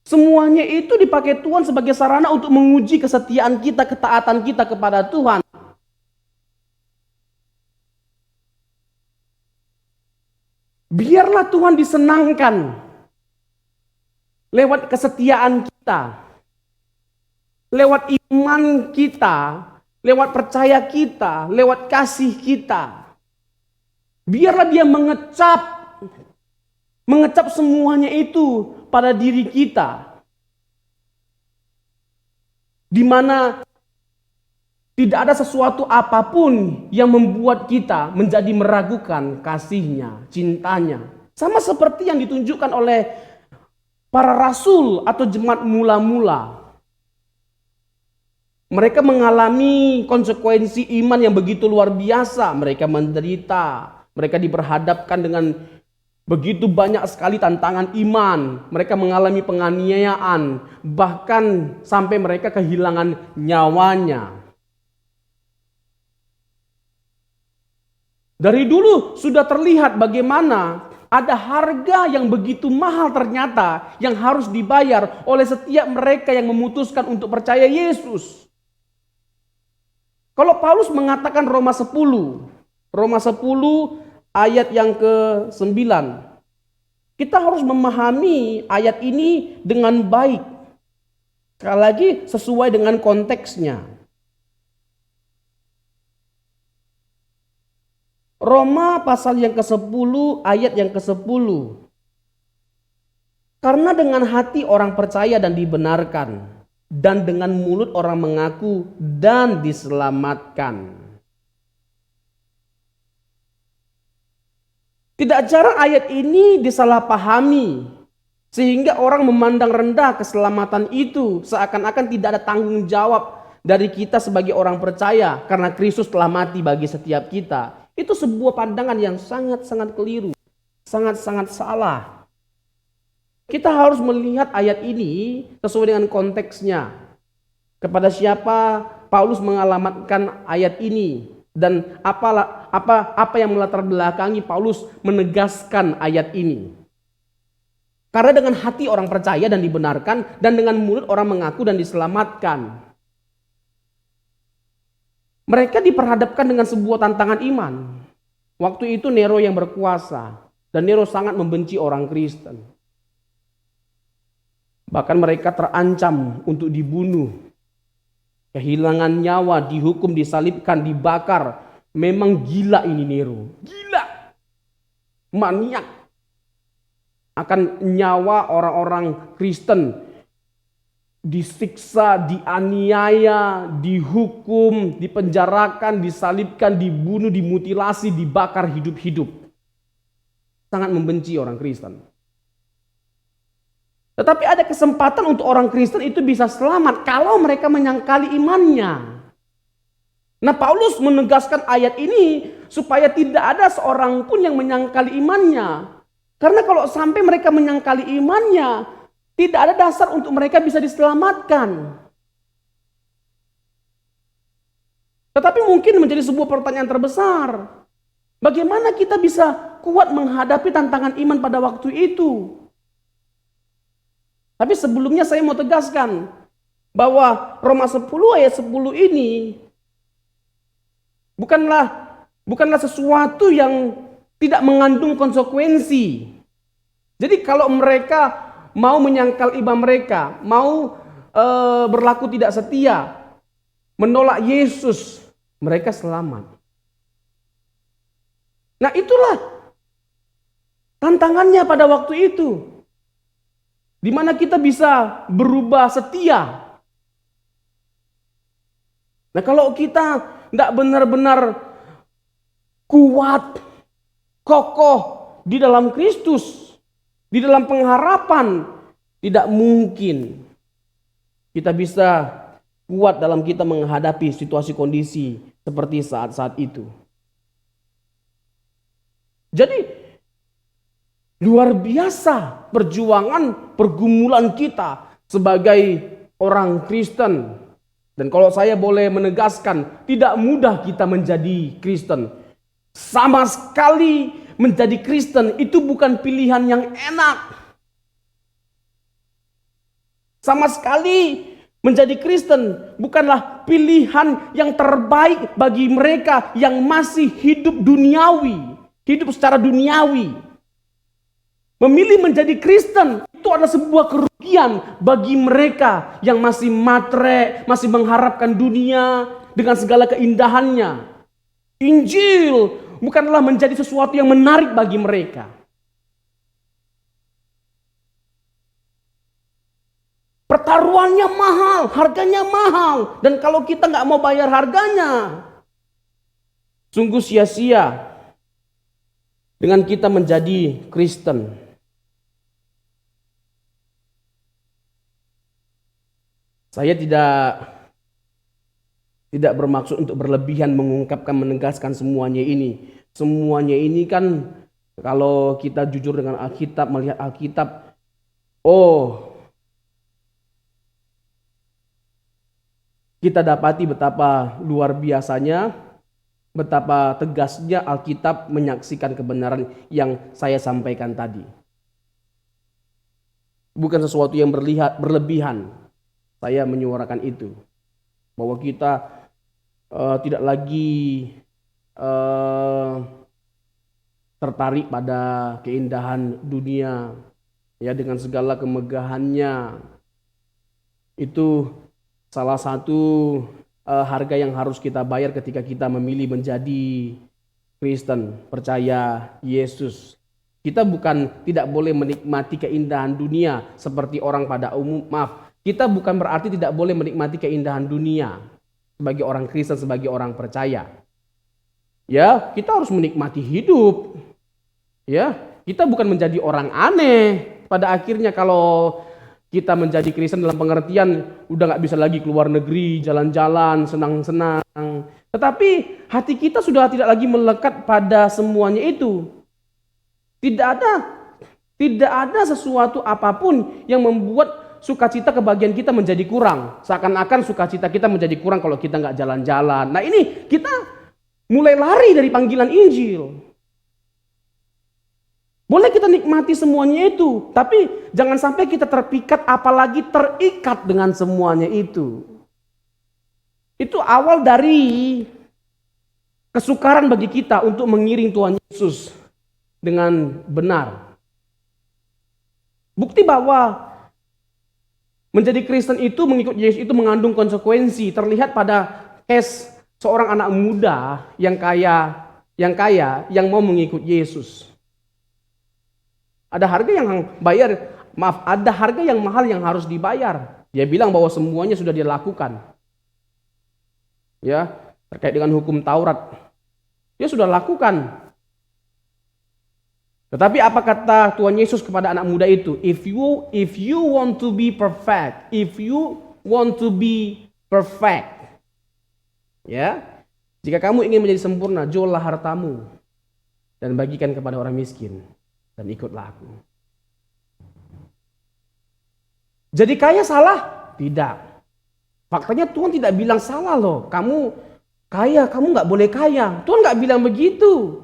Semuanya itu dipakai Tuhan sebagai sarana untuk menguji kesetiaan kita, ketaatan kita kepada Tuhan. Biarlah Tuhan disenangkan lewat kesetiaan kita, lewat iman kita, lewat percaya kita, lewat kasih kita. Biarlah dia mengecap semuanya itu pada diri kita. Di mana tidak ada sesuatu apapun yang membuat kita menjadi meragukan kasihnya, cintanya. Sama seperti yang ditunjukkan oleh para rasul atau jemaat mula-mula. Mereka mengalami konsekuensi iman yang begitu luar biasa. Mereka menderita. Mereka diperhadapkan dengan begitu banyak sekali tantangan iman. Mereka mengalami penganiayaan. Bahkan sampai mereka kehilangan nyawanya. Dari dulu sudah terlihat bagaimana ada harga yang begitu mahal ternyata yang harus dibayar oleh setiap mereka yang memutuskan untuk percaya Yesus. Kalau Paulus mengatakan Roma 10 ayat yang ke-9, kita harus memahami ayat ini dengan baik. Sekali lagi sesuai dengan konteksnya. Roma pasal yang ke-10 ayat yang ke-10. Karena dengan hati orang percaya dan dibenarkan, dan dengan mulut orang mengaku dan diselamatkan. Tidak jarang ayat ini disalahpahami, sehingga orang memandang rendah keselamatan itu, seakan-akan tidak ada tanggung jawab dari kita sebagai orang percaya, karena Kristus telah mati bagi setiap kita. Itu sebuah pandangan yang sangat-sangat keliru, sangat-sangat salah. Kita harus melihat ayat ini sesuai dengan konteksnya. Kepada siapa Paulus mengalamatkan ayat ini dan apa yang melatar belakangi Paulus menegaskan ayat ini. Karena dengan hati orang percaya dan dibenarkan, dan dengan mulut orang mengaku dan diselamatkan. Mereka diperhadapkan dengan sebuah tantangan iman. Waktu itu Nero yang berkuasa, dan Nero sangat membenci orang Kristen. Bahkan mereka terancam untuk dibunuh, kehilangan nyawa, dihukum, disalibkan, dibakar. Memang gila ini Nero, gila, maniak akan nyawa orang-orang Kristen. Disiksa, dianiaya, dihukum, dipenjarakan, disalibkan, dibunuh, dimutilasi, dibakar hidup-hidup. Sangat membenci orang Kristen. Tetapi ada kesempatan untuk orang Kristen itu bisa selamat kalau mereka menyangkali imannya. Nah, Paulus menegaskan ayat ini supaya tidak ada seorang pun yang menyangkali imannya. Karena kalau sampai mereka menyangkali imannya, tidak ada dasar untuk mereka bisa diselamatkan. Tetapi mungkin menjadi sebuah pertanyaan terbesar. Bagaimana kita bisa kuat menghadapi tantangan iman pada waktu itu? Tapi sebelumnya saya mau tegaskan bahwa Roma 10 ayat 10 ini bukanlah sesuatu yang tidak mengandung konsekuensi. Jadi kalau mereka mau menyangkal iman mereka, mau berlaku tidak setia, menolak Yesus, mereka selamat. Nah, itulah tantangannya pada waktu itu. Di mana kita bisa berubah setia. Nah, kalau kita tidak benar-benar kuat, kokoh di dalam Kristus, di dalam pengharapan, tidak mungkin kita bisa kuat dalam kita menghadapi situasi kondisi seperti saat-saat itu. Jadi luar biasa perjuangan, pergumulan kita sebagai orang Kristen. Dan kalau saya boleh menegaskan, tidak mudah kita menjadi Kristen. Sama sekali menjadi Kristen itu bukan pilihan yang enak. Sama sekali menjadi Kristen bukanlah pilihan yang terbaik bagi mereka yang masih hidup duniawi, hidup secara duniawi. Memilih menjadi Kristen itu adalah sebuah kerugian bagi mereka yang masih matre, masih mengharapkan dunia dengan segala keindahannya. Injil bukanlah menjadi sesuatu yang menarik bagi mereka. Pertaruhannya mahal, harganya mahal. Dan kalau kita nggak mau bayar harganya, sungguh sia-sia dengan kita menjadi Kristen. Saya tidak bermaksud untuk berlebihan mengungkapkan, menegaskan semuanya ini. Semuanya ini kan kalau kita jujur dengan Alkitab, melihat Alkitab, kita dapati betapa luar biasanya, betapa tegasnya Alkitab menyaksikan kebenaran yang saya sampaikan tadi. Bukan sesuatu yang berlebihan. Saya menyuarakan itu, bahwa kita tidak lagi tertarik pada keindahan dunia, ya, dengan segala kemegahannya. Itu salah satu harga yang harus kita bayar ketika kita memilih menjadi Kristen, percaya Yesus. Kita bukan tidak boleh menikmati keindahan dunia seperti orang pada umum, kita bukan berarti tidak boleh menikmati keindahan dunia sebagai orang Kristen, sebagai orang percaya. Ya, kita harus menikmati hidup. Ya, kita bukan menjadi orang aneh. Pada akhirnya kalau kita menjadi Kristen dalam pengertian udah nggak bisa lagi keluar negeri, jalan-jalan, senang-senang. Tetapi hati kita sudah tidak lagi melekat pada semuanya itu. Tidak ada sesuatu apapun yang membuat sukacita kebahagiaan kita menjadi kurang. Seakan-akan sukacita kita menjadi kurang kalau kita nggak jalan-jalan. Nah, ini kita mulai lari dari panggilan Injil. Boleh kita nikmati semuanya itu, tapi jangan sampai kita terpikat apalagi terikat dengan semuanya itu. Itu awal dari kesukaran bagi kita untuk mengiring Tuhan Yesus dengan benar. Bukti bahwa menjadi Kristen itu, mengikut Yesus itu mengandung konsekuensi. Terlihat pada case seorang anak muda yang kaya yang mau mengikut Yesus. Ada harga yang mahal yang harus dibayar. Dia bilang bahwa semuanya sudah dia lakukan. Ya, terkait dengan hukum Taurat. Dia sudah lakukan. Tetapi apa kata Tuhan Yesus kepada anak muda itu? If you want to be perfect, ya, jika kamu ingin menjadi sempurna, juallah hartamu dan bagikan kepada orang miskin dan ikutlah aku. Jadi kaya salah? Tidak. Faktanya Tuhan tidak bilang salah loh. Kamu kaya, kamu nggak boleh kaya. Tuhan nggak bilang begitu.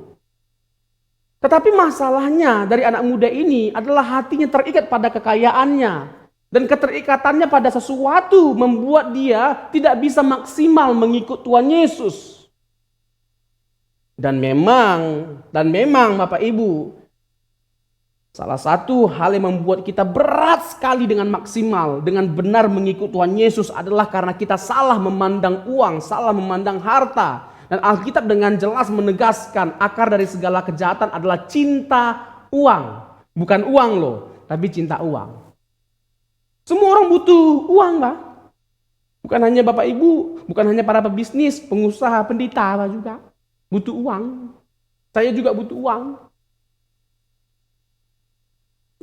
Tetapi masalahnya dari anak muda ini adalah hatinya terikat pada kekayaannya. Dan keterikatannya pada sesuatu membuat dia tidak bisa maksimal mengikut Tuhan Yesus. Dan memang Bapak Ibu, salah satu hal yang membuat kita berat sekali dengan maksimal, dengan benar mengikut Tuhan Yesus adalah karena kita salah memandang uang, salah memandang harta. Dan Alkitab dengan jelas menegaskan akar dari segala kejahatan adalah cinta uang. Bukan uang loh, tapi cinta uang. Semua orang butuh uang, Pak. Bukan hanya Bapak Ibu, bukan hanya para pebisnis, pengusaha, pendeta Pak juga. Butuh uang. Saya juga butuh uang.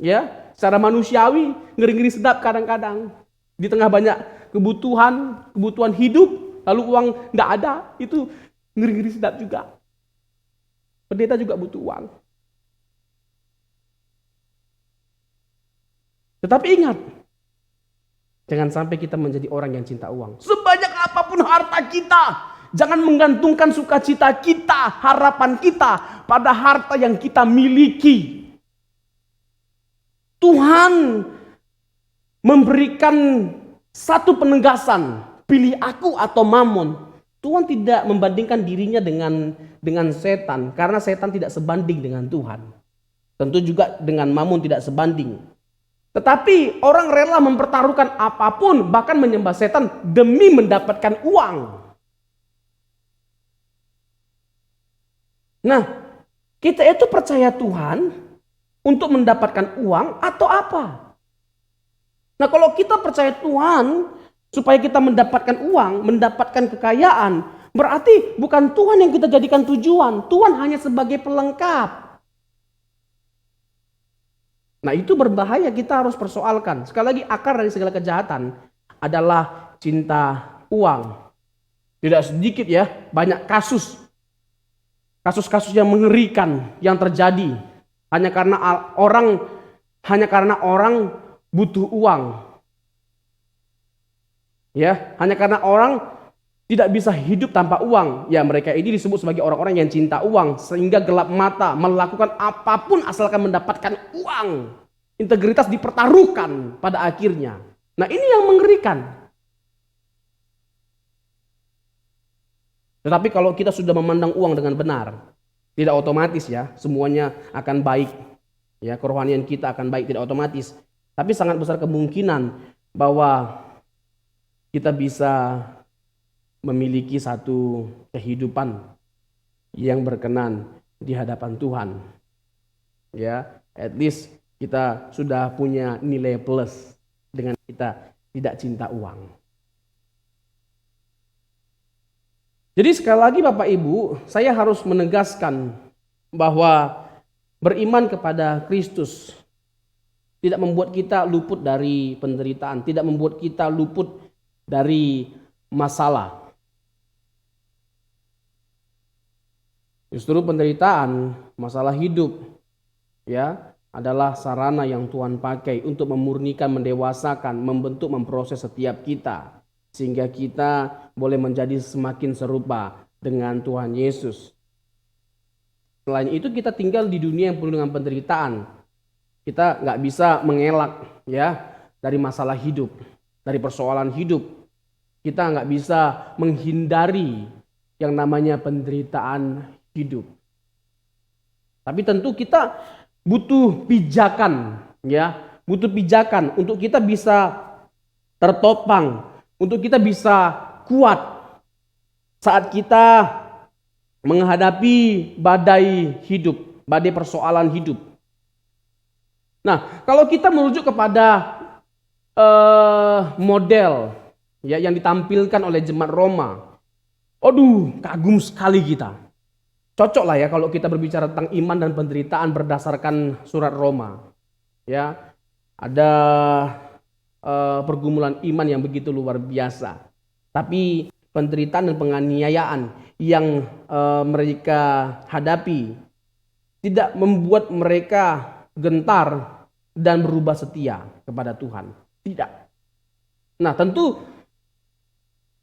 Ya, secara manusiawi ngeri-ngeri sedap kadang-kadang. Di tengah banyak kebutuhan hidup, lalu uang nggak ada, itu ngeri-ngeri sedap juga. Pendeta juga butuh uang. Tetapi ingat, jangan sampai kita menjadi orang yang cinta uang. Sebanyak apapun harta kita, jangan menggantungkan sukacita kita, harapan kita pada harta yang kita miliki. Tuhan memberikan satu penegasan, pilih aku atau mamon. Tuhan tidak membandingkan dirinya dengan setan, karena setan tidak sebanding dengan Tuhan. Tentu juga dengan mamon tidak sebanding. Tetapi orang rela mempertaruhkan apapun, bahkan menyembah setan demi mendapatkan uang. Nah, kita itu percaya Tuhan untuk mendapatkan uang atau apa? Nah, kalau kita percaya Tuhan supaya kita mendapatkan uang, mendapatkan kekayaan, berarti bukan Tuhan yang kita jadikan tujuan. Tuhan hanya sebagai pelengkap. Nah, itu berbahaya, kita harus persoalkan. Sekali lagi, akar dari segala kejahatan adalah cinta uang. Tidak sedikit ya, banyak kasus-kasus yang mengerikan yang terjadi hanya karena orang butuh uang. Ya, hanya karena orang tidak bisa hidup tanpa uang. Ya, mereka ini disebut sebagai orang-orang yang cinta uang, sehingga gelap mata melakukan apapun asalkan mendapatkan uang. Integritas dipertaruhkan pada akhirnya. Nah, ini yang mengerikan. Tetapi kalau kita sudah memandang uang dengan benar, tidak otomatis ya, semuanya akan baik. Ya, kerohanian kita akan baik, tidak otomatis. Tapi sangat besar kemungkinan bahwa kita bisa memiliki satu kehidupan yang berkenan di hadapan Tuhan. Ya, at least kita sudah punya nilai plus dengan kita tidak cinta uang. Jadi sekali lagi Bapak Ibu, saya harus menegaskan bahwa beriman kepada Kristus tidak membuat kita luput dari penderitaan, tidak membuat kita luput dari masalah. Justru penderitaan, masalah hidup ya adalah sarana yang Tuhan pakai untuk memurnikan, mendewasakan, membentuk, memproses setiap kita. Sehingga kita boleh menjadi semakin serupa dengan Tuhan Yesus. Selain itu kita tinggal di dunia yang penuh dengan penderitaan. Kita nggak bisa mengelak ya dari masalah hidup, dari persoalan hidup. Kita nggak bisa menghindari yang namanya penderitaan hidup. Tapi tentu kita butuh pijakan ya, butuh pijakan untuk kita bisa tertopang, untuk kita bisa kuat saat kita menghadapi badai hidup, badai persoalan hidup. Nah, kalau kita merujuk kepada model ya yang ditampilkan oleh jemaat Roma, aduh, kagum sekali kita. Cocok lah ya kalau kita berbicara tentang iman dan penderitaan berdasarkan surat Roma. Ya, ada pergumulan iman yang begitu luar biasa. Tapi penderitaan dan penganiayaan yang mereka hadapi tidak membuat mereka gentar dan berubah setia kepada Tuhan. Tidak. Nah, tentu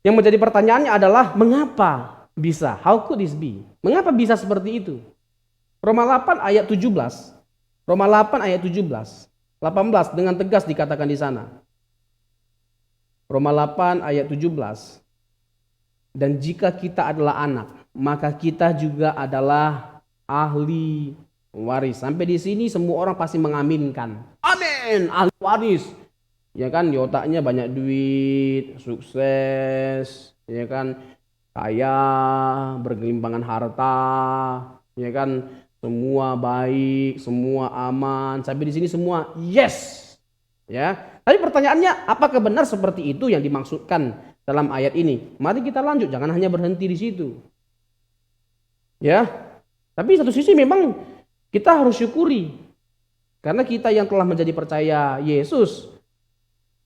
yang menjadi pertanyaannya adalah mengapa bisa? How could this be? Mengapa bisa seperti itu? Roma 8 ayat 17. Roma 8 ayat 17. 18 dengan tegas dikatakan di sana. Roma 8 ayat 17. Dan jika kita adalah anak, maka kita juga adalah ahli waris. Sampai di sini semua orang pasti mengaminkan. Amin, ahli waris. Ya kan, di otaknya banyak duit, sukses, ya kan, kaya, bergelimpangan harta, ya kan, semua baik, semua aman. Sampai di sini semua yes. Ya. Tapi pertanyaannya, apakah benar seperti itu yang dimaksudkan dalam ayat ini? Mari kita lanjut, jangan hanya berhenti di situ. Ya. Tapi satu sisi memang kita harus syukuri. Karena kita yang telah menjadi percaya Yesus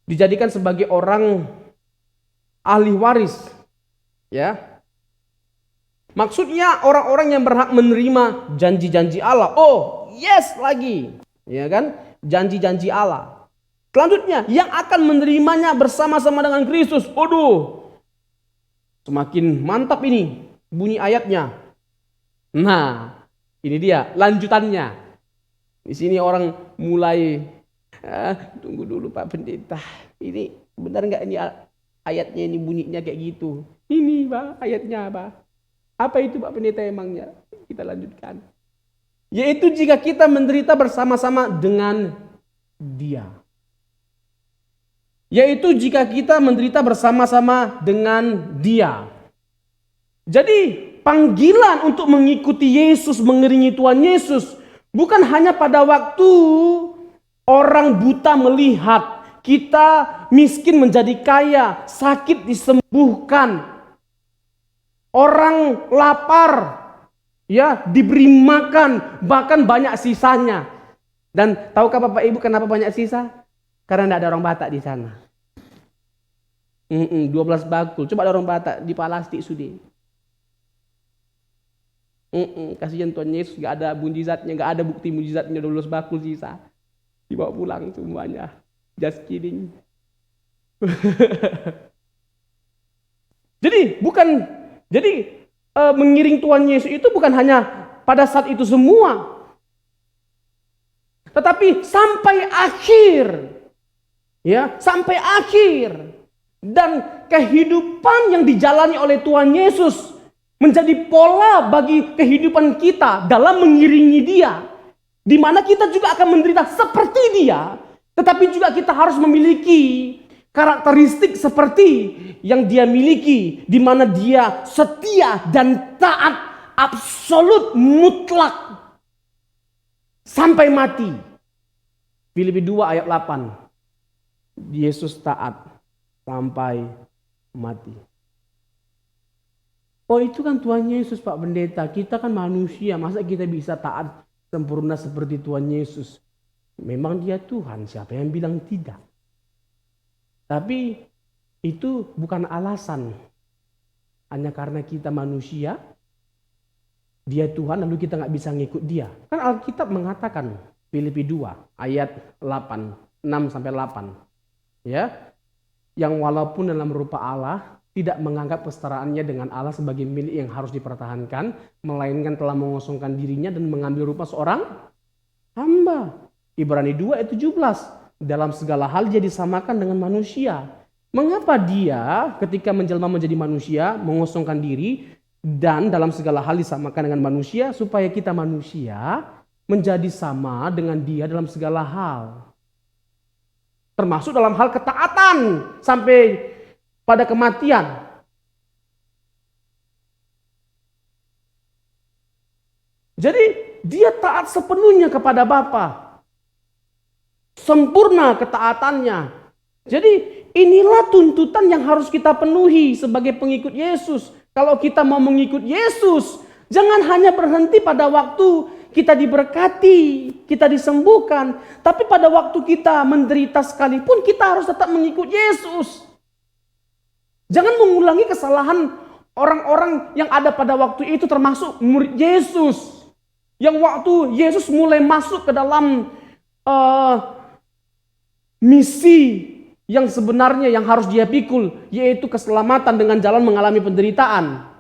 dijadikan sebagai orang ahli waris. Ya. Maksudnya orang-orang yang berhak menerima janji-janji Allah. Oh, yes lagi. Ya kan? Janji-janji Allah. Selanjutnya, yang akan menerimanya bersama-sama dengan Kristus. Waduh, semakin mantap ini bunyi ayatnya. Nah, ini dia lanjutannya. Di sini orang mulai, tunggu dulu Pak Pendeta. Ini benar nggak ini ayatnya ini bunyinya kayak gitu? Ini Pak ayatnya apa? Apa itu Pak Pendeta emangnya? Kita lanjutkan. Yaitu jika kita menderita bersama-sama dengan Dia. Yaitu jika kita menderita bersama-sama dengan Dia. Jadi panggilan untuk mengikuti Yesus, mengiringi Tuhan Yesus, bukan hanya pada waktu orang buta melihat kita miskin menjadi kaya, sakit disembuhkan, orang lapar ya diberi makan, bahkan banyak sisanya. Dan tahukah Bapak Ibu kenapa banyak sisa? Karena tidak ada orang Batak di sana. 12 bakul. Coba ada orang Batak di Palastik sudi. Kasihan Tuhan Yesus, gak ada mujizatnya, gak ada bukti mujizatnya, 12 bakul sisa. Dibawa pulang semuanya. Just kidding. Jadi mengiring Tuhan Yesus itu bukan hanya pada saat itu semua. Tetapi sampai akhir. Ya, sampai akhir. Dan kehidupan yang dijalani oleh Tuhan Yesus menjadi pola bagi kehidupan kita dalam mengiringi Dia. Di mana kita juga akan menderita seperti Dia, tetapi juga kita harus memiliki karakteristik seperti yang Dia miliki, di mana Dia setia dan taat absolut mutlak sampai mati. Filipi 2 ayat 8. Yesus taat sampai mati. Oh, itu kan Tuhan Yesus Pak Pendeta. Kita kan manusia, masa kita bisa taat sempurna seperti Tuhan Yesus? Memang Dia Tuhan, siapa yang bilang tidak? Tapi itu bukan alasan. Hanya karena kita manusia, Dia Tuhan lalu kita gak bisa ngikut Dia. Kan Alkitab mengatakan Filipi 2 ayat 8, 6 sampai 8. Ya, yang walaupun dalam rupa Allah tidak menganggap kesetaraannya dengan Allah sebagai milik yang harus dipertahankan, melainkan telah mengosongkan dirinya dan mengambil rupa seorang hamba. Ibrani 2 ayat 17. Dalam segala hal Dia disamakan dengan manusia. Mengapa Dia ketika menjelma menjadi manusia mengosongkan diri dan dalam segala hal disamakan dengan manusia, supaya kita manusia menjadi sama dengan Dia dalam segala hal. Termasuk dalam hal ketaatan sampai pada kematian. Jadi Dia taat sepenuhnya kepada Bapa. Sempurna ketaatannya. Jadi inilah tuntutan yang harus kita penuhi sebagai pengikut Yesus. Kalau kita mau mengikut Yesus, jangan hanya berhenti pada waktu kita diberkati, kita disembuhkan. Tapi pada waktu kita menderita sekalipun, kita harus tetap mengikut Yesus. Jangan mengulangi kesalahan orang-orang yang ada pada waktu itu, termasuk murid Yesus. Yang waktu Yesus mulai masuk ke dalam misi yang sebenarnya yang harus dia pikul, yaitu keselamatan dengan jalan mengalami penderitaan.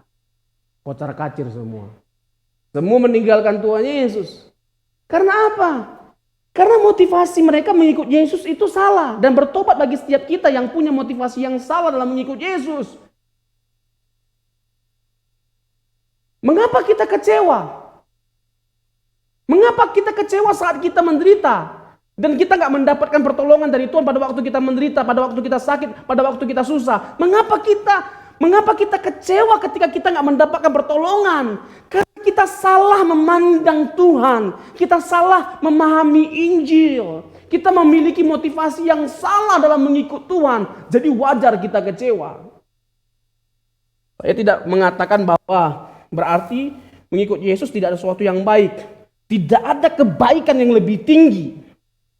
Kocar-kacir semua. Semua meninggalkan Tuhan Yesus. Karena apa? Karena motivasi mereka mengikut Yesus itu salah. Dan bertobat bagi setiap kita yang punya motivasi yang salah dalam mengikut Yesus. Mengapa kita kecewa? Mengapa kita kecewa saat kita menderita? Dan kita nggak mendapatkan pertolongan dari Tuhan pada waktu kita menderita, pada waktu kita sakit, pada waktu kita susah. Mengapa kita kecewa ketika kita nggak mendapatkan pertolongan? Karena kita salah memandang Tuhan, kita salah memahami Injil, kita memiliki motivasi yang salah dalam mengikut Tuhan. Jadi wajar kita kecewa. Saya tidak mengatakan bahwa berarti mengikut Yesus tidak ada sesuatu yang baik. Tidak ada kebaikan yang lebih tinggi.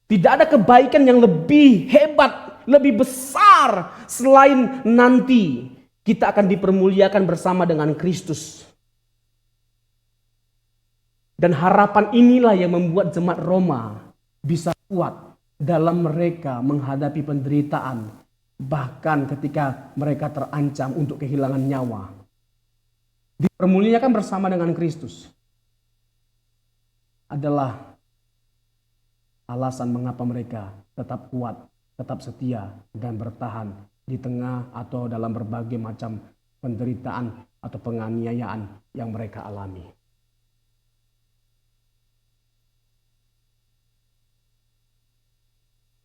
Tidak ada kebaikan yang lebih hebat, lebih besar selain nanti kita akan dipermuliakan bersama dengan Kristus. Dan harapan inilah yang membuat jemaat Roma bisa kuat dalam mereka menghadapi penderitaan, bahkan ketika mereka terancam untuk kehilangan nyawa. Dipermuliakan bersama dengan Kristus adalah alasan mengapa mereka tetap kuat, tetap setia, dan bertahan di tengah atau dalam berbagai macam penderitaan atau penganiayaan yang mereka alami.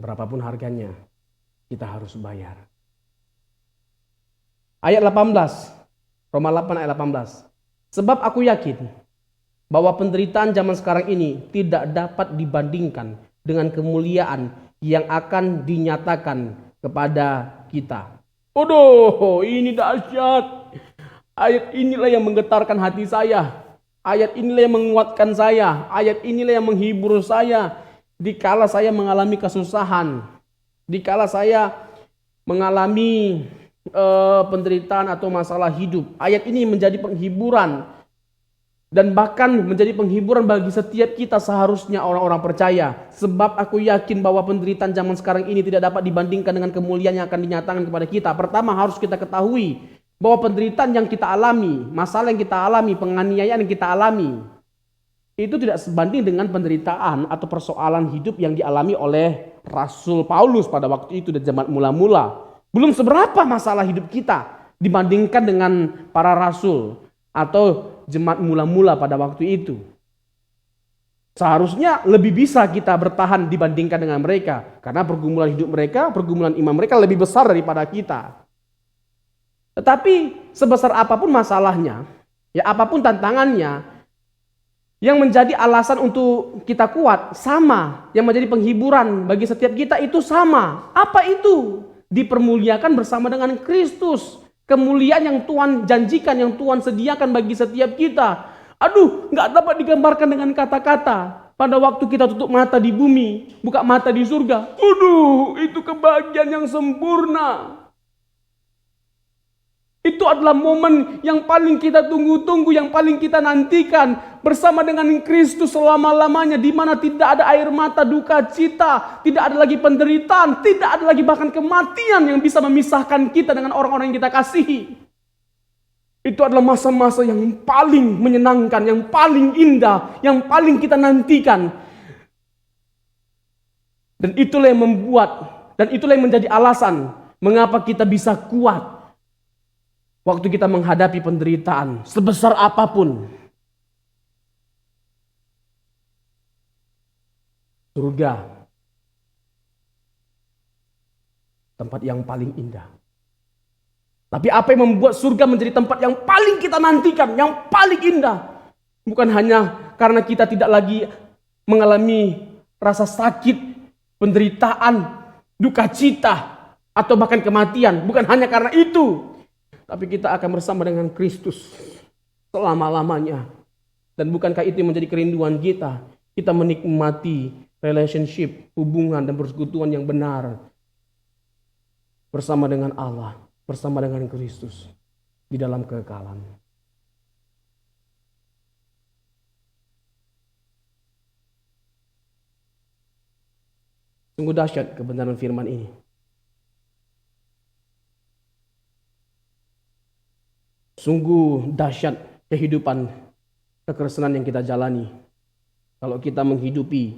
Berapapun harganya, kita harus bayar. Ayat 18, Roma 8 ayat 18. Sebab aku yakin bahwa penderitaan zaman sekarang ini tidak dapat dibandingkan dengan kemuliaan yang akan dinyatakan kepada kita. Waduh, ini dahsyat. Ayat inilah yang menggetarkan hati saya. Ayat inilah yang menguatkan saya. Ayat inilah yang menghibur saya. Dikala saya mengalami kesusahan. Dikala saya mengalami penderitaan atau masalah hidup. Ayat ini menjadi penghiburan. Dan bahkan menjadi penghiburan bagi setiap kita seharusnya orang-orang percaya. Sebab aku yakin bahwa penderitaan zaman sekarang ini tidak dapat dibandingkan dengan kemuliaan yang akan dinyatakan kepada kita. Pertama harus kita ketahui bahwa penderitaan yang kita alami, masalah yang kita alami, penganiayaan yang kita alami, itu tidak sebanding dengan penderitaan atau persoalan hidup yang dialami oleh Rasul Paulus pada waktu itu di zaman mula-mula. Belum seberapa masalah hidup kita dibandingkan dengan para rasul atau jemaat mula-mula pada waktu itu. Seharusnya lebih bisa kita bertahan dibandingkan dengan mereka. Karena pergumulan hidup mereka, pergumulan iman mereka lebih besar daripada kita. Tetapi sebesar apapun masalahnya, ya apapun tantangannya, yang menjadi alasan untuk kita kuat sama. Yang menjadi penghiburan bagi setiap kita itu sama. Apa itu? Dipermuliakan bersama dengan Kristus. Kemuliaan yang Tuhan janjikan, yang Tuhan sediakan bagi setiap kita. Aduh, gak dapat digambarkan dengan kata-kata. Pada waktu kita tutup mata di bumi, buka mata di surga. Aduh, itu kebahagiaan yang sempurna. Itu adalah momen yang paling kita tunggu-tunggu, yang paling kita nantikan. Bersama dengan Kristus selama-lamanya, di mana tidak ada air mata, duka cita, tidak ada lagi penderitaan, tidak ada lagi bahkan kematian yang bisa memisahkan kita dengan orang-orang yang kita kasihi. Itu adalah masa-masa yang paling menyenangkan, yang paling indah, yang paling kita nantikan. Dan itulah yang membuat, dan itulah yang menjadi alasan mengapa kita bisa kuat waktu kita menghadapi penderitaan sebesar apapun. Surga, tempat yang paling indah. Tapi apa yang membuat surga menjadi tempat yang paling kita nantikan, yang paling indah? Bukan hanya karena kita tidak lagi mengalami rasa sakit, penderitaan, duka cita, atau bahkan kematian. Bukan hanya karena itu. Tapi kita akan bersama dengan Kristus selama-lamanya. Dan bukankah itu yang menjadi kerinduan kita? Kita menikmati relationship, hubungan dan persekutuan yang benar bersama dengan Allah, bersama dengan Kristus di dalam kekekalan. Sungguh dahsyat kebenaran firman ini. Sungguh dahsyat kehidupan kekristenan yang kita jalani. Kalau kita menghidupi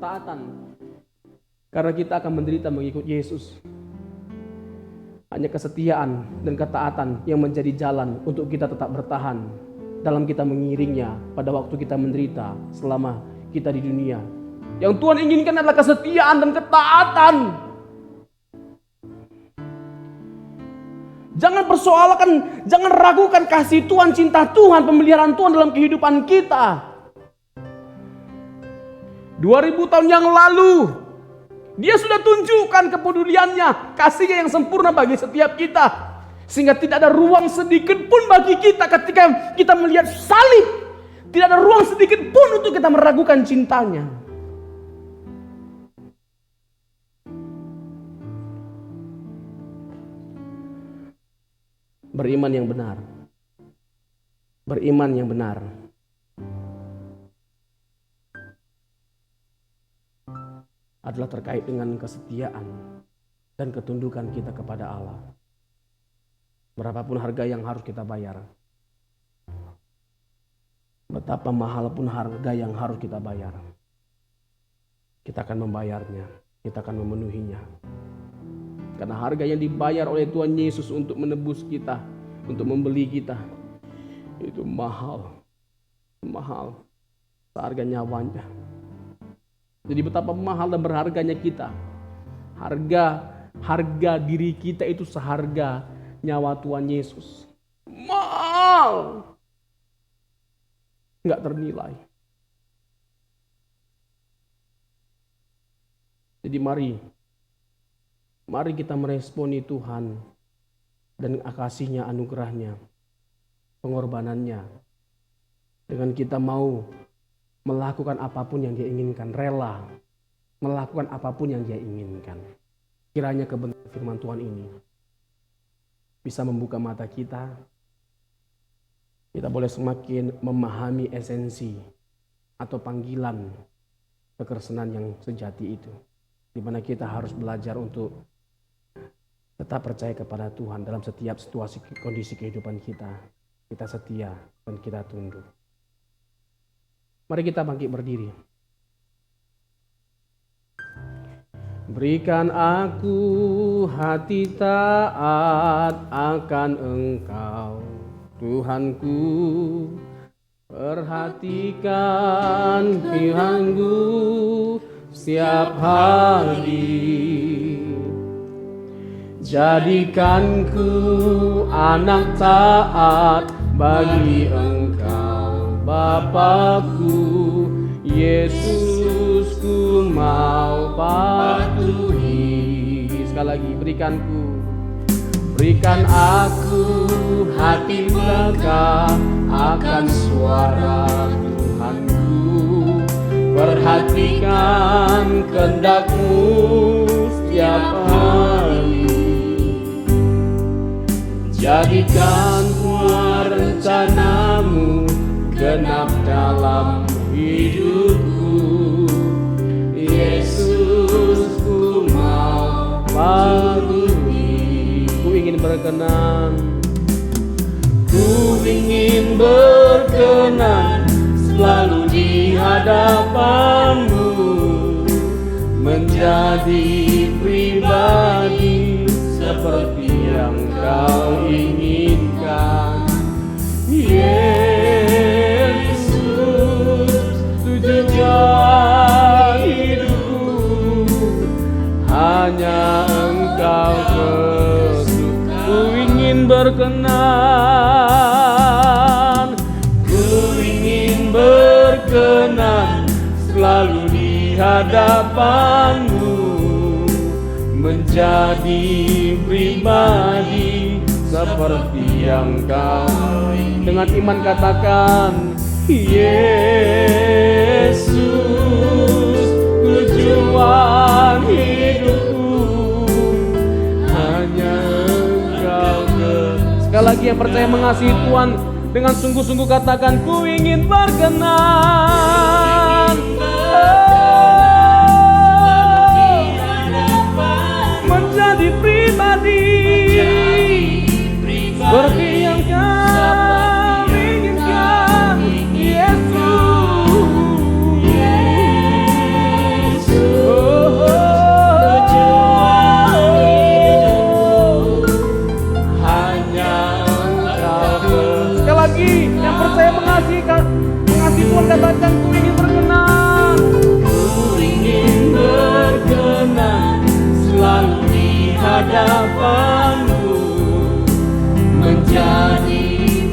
ketaatan. Karena kita akan menderita mengikut Yesus. Hanya kesetiaan dan ketaatan yang menjadi jalan untuk kita tetap bertahan dalam kita mengiringnya pada waktu kita menderita selama kita di dunia. Yang Tuhan inginkan adalah kesetiaan dan ketaatan. Jangan persoalkan, jangan ragukan kasih Tuhan, cinta Tuhan, pemeliharaan Tuhan dalam kehidupan kita. 2000 tahun yang lalu, Dia sudah tunjukkan kepeduliannya, kasihnya yang sempurna bagi setiap kita. Sehingga tidak ada ruang sedikit pun bagi kita ketika kita melihat salib. Tidak ada ruang sedikit pun untuk kita meragukan cintanya. Beriman yang benar. Beriman yang benar. Adalah terkait dengan kesetiaan dan ketundukan kita kepada Allah. Berapapun harga yang harus kita bayar. Betapa mahal pun harga yang harus kita bayar. Kita akan membayarnya. Kita akan memenuhinya. Karena harga yang dibayar oleh Tuhan Yesus untuk menebus kita, untuk membeli kita, itu mahal. Mahal. Seharga nyawanya. Jadi betapa mahal dan berharganya kita. Harga diri kita itu seharga nyawa Tuhan Yesus. Mahal. Enggak ternilai. Jadi mari kita meresponi Tuhan dan kasih-Nya, anugerah-Nya, pengorbanannya. Dengan kita mau melakukan apapun yang Dia inginkan, rela melakukan apapun yang Dia inginkan. Kiranya kebenaran firman Tuhan ini bisa membuka mata kita. Kita boleh semakin memahami esensi atau panggilan kekristenan yang sejati itu. Di mana kita harus belajar untuk tetap percaya kepada Tuhan dalam setiap situasi kondisi kehidupan kita. Kita setia dan kita tunduk. Mari kita bangkit berdiri. Berikan aku hati taat akan Engkau, Tuhanku. Perhatikan firman-Mu setiap hari. Jadikanku anak taat bagi Engkau, Bapakku. Yesus, ku mau patuhi. Sekali lagi, berikan aku hati melekat akan suara Tuhanku. Perhatikan kehendak-Mu setiap hari. Jadikan semua rencana-Mu genap dalam hidupku. Yesus, ku mau patuhi. Ku ingin berkenan selalu di hadapan-Mu, menjadi pribadi seperti yang Kau inginkan. Yesus, tujuan hidupku hanya Engkau kesukaan. Ku ingin berkenan selalu di hadapan-Mu, menjadi pribadi seperti yang Kau. Dengan iman katakan, Yesus, tujuan hidupku hanya Engkau. Sekali lagi yang percaya mengasihi Tuhan, dengan sungguh-sungguh katakan, ku ingin berkenan menjadi pribadi seperti yang Kau inginkan. Yesus, lagi yang percaya mengasihi Tuhan, katakan ku ingin berkenan. Ku ingin berkenan selalu di hadapan-Mu, menjadi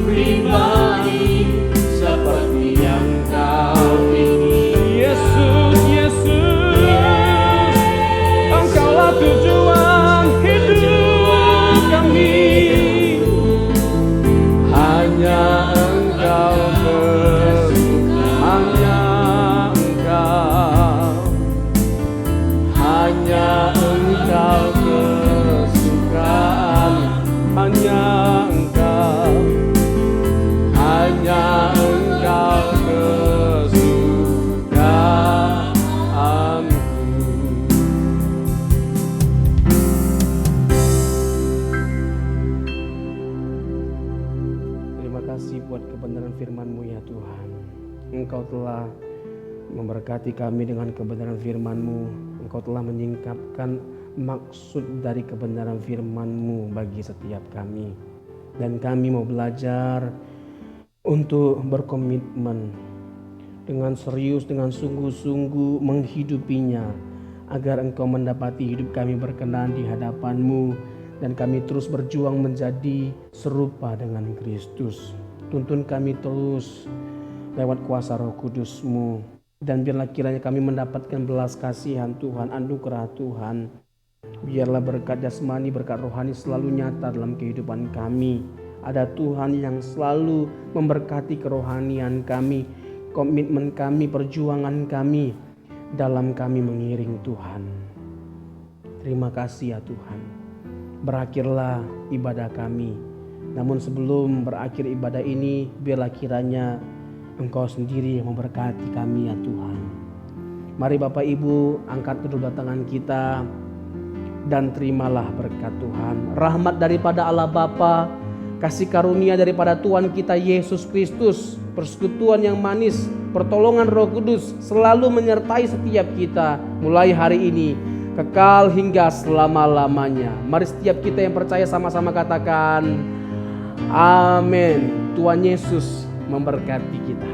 pribadi seperti yang Kau ingin. Yesus, Yesus, Engkaulah tujuan hidup kami. Hanya Engkau kesukaan, hanya Engkau kesukaan, Hanya Engkau, hanya Engkau kesukaanku. terima kasih buat kebenaran firman-Mu ya Tuhan. Engkau telah memberkati kami dengan kebenaran firman-Mu. Engkau telah menyingkapkan maksud dari kebenaran firman-Mu bagi setiap kami. Dan kami mau belajar untuk berkomitmen dengan serius, dengan sungguh-sungguh menghidupinya, agar Engkau mendapati hidup kami berkenan di hadapan-Mu, dan kami terus berjuang menjadi serupa dengan Kristus. Tuntun kami terus lewat kuasa Roh Kudus-Mu, dan biarlah kiranya kami mendapatkan belas kasihan Tuhan, anugerah Tuhan. Biarlah berkat jasmani, berkat rohani selalu nyata dalam kehidupan kami. Ada Tuhan yang selalu memberkati kerohanian kami, komitmen kami, perjuangan kami dalam kami mengiring Tuhan. Terima kasih ya Tuhan. Berakhirlah ibadah kami. Namun sebelum berakhir ibadah ini, biarlah kiranya Engkau sendiri yang memberkati kami ya Tuhan. Mari Bapak Ibu, angkat kedua tangan kita dan terimalah berkat Tuhan. Rahmat daripada Allah Bapa, kasih karunia daripada Tuhan kita Yesus Kristus, persekutuan yang manis, pertolongan Roh Kudus selalu menyertai setiap kita mulai hari ini kekal hingga selama-lamanya. Mari setiap kita yang percaya sama-sama katakan amin. Tuhan Yesus memberkati kita.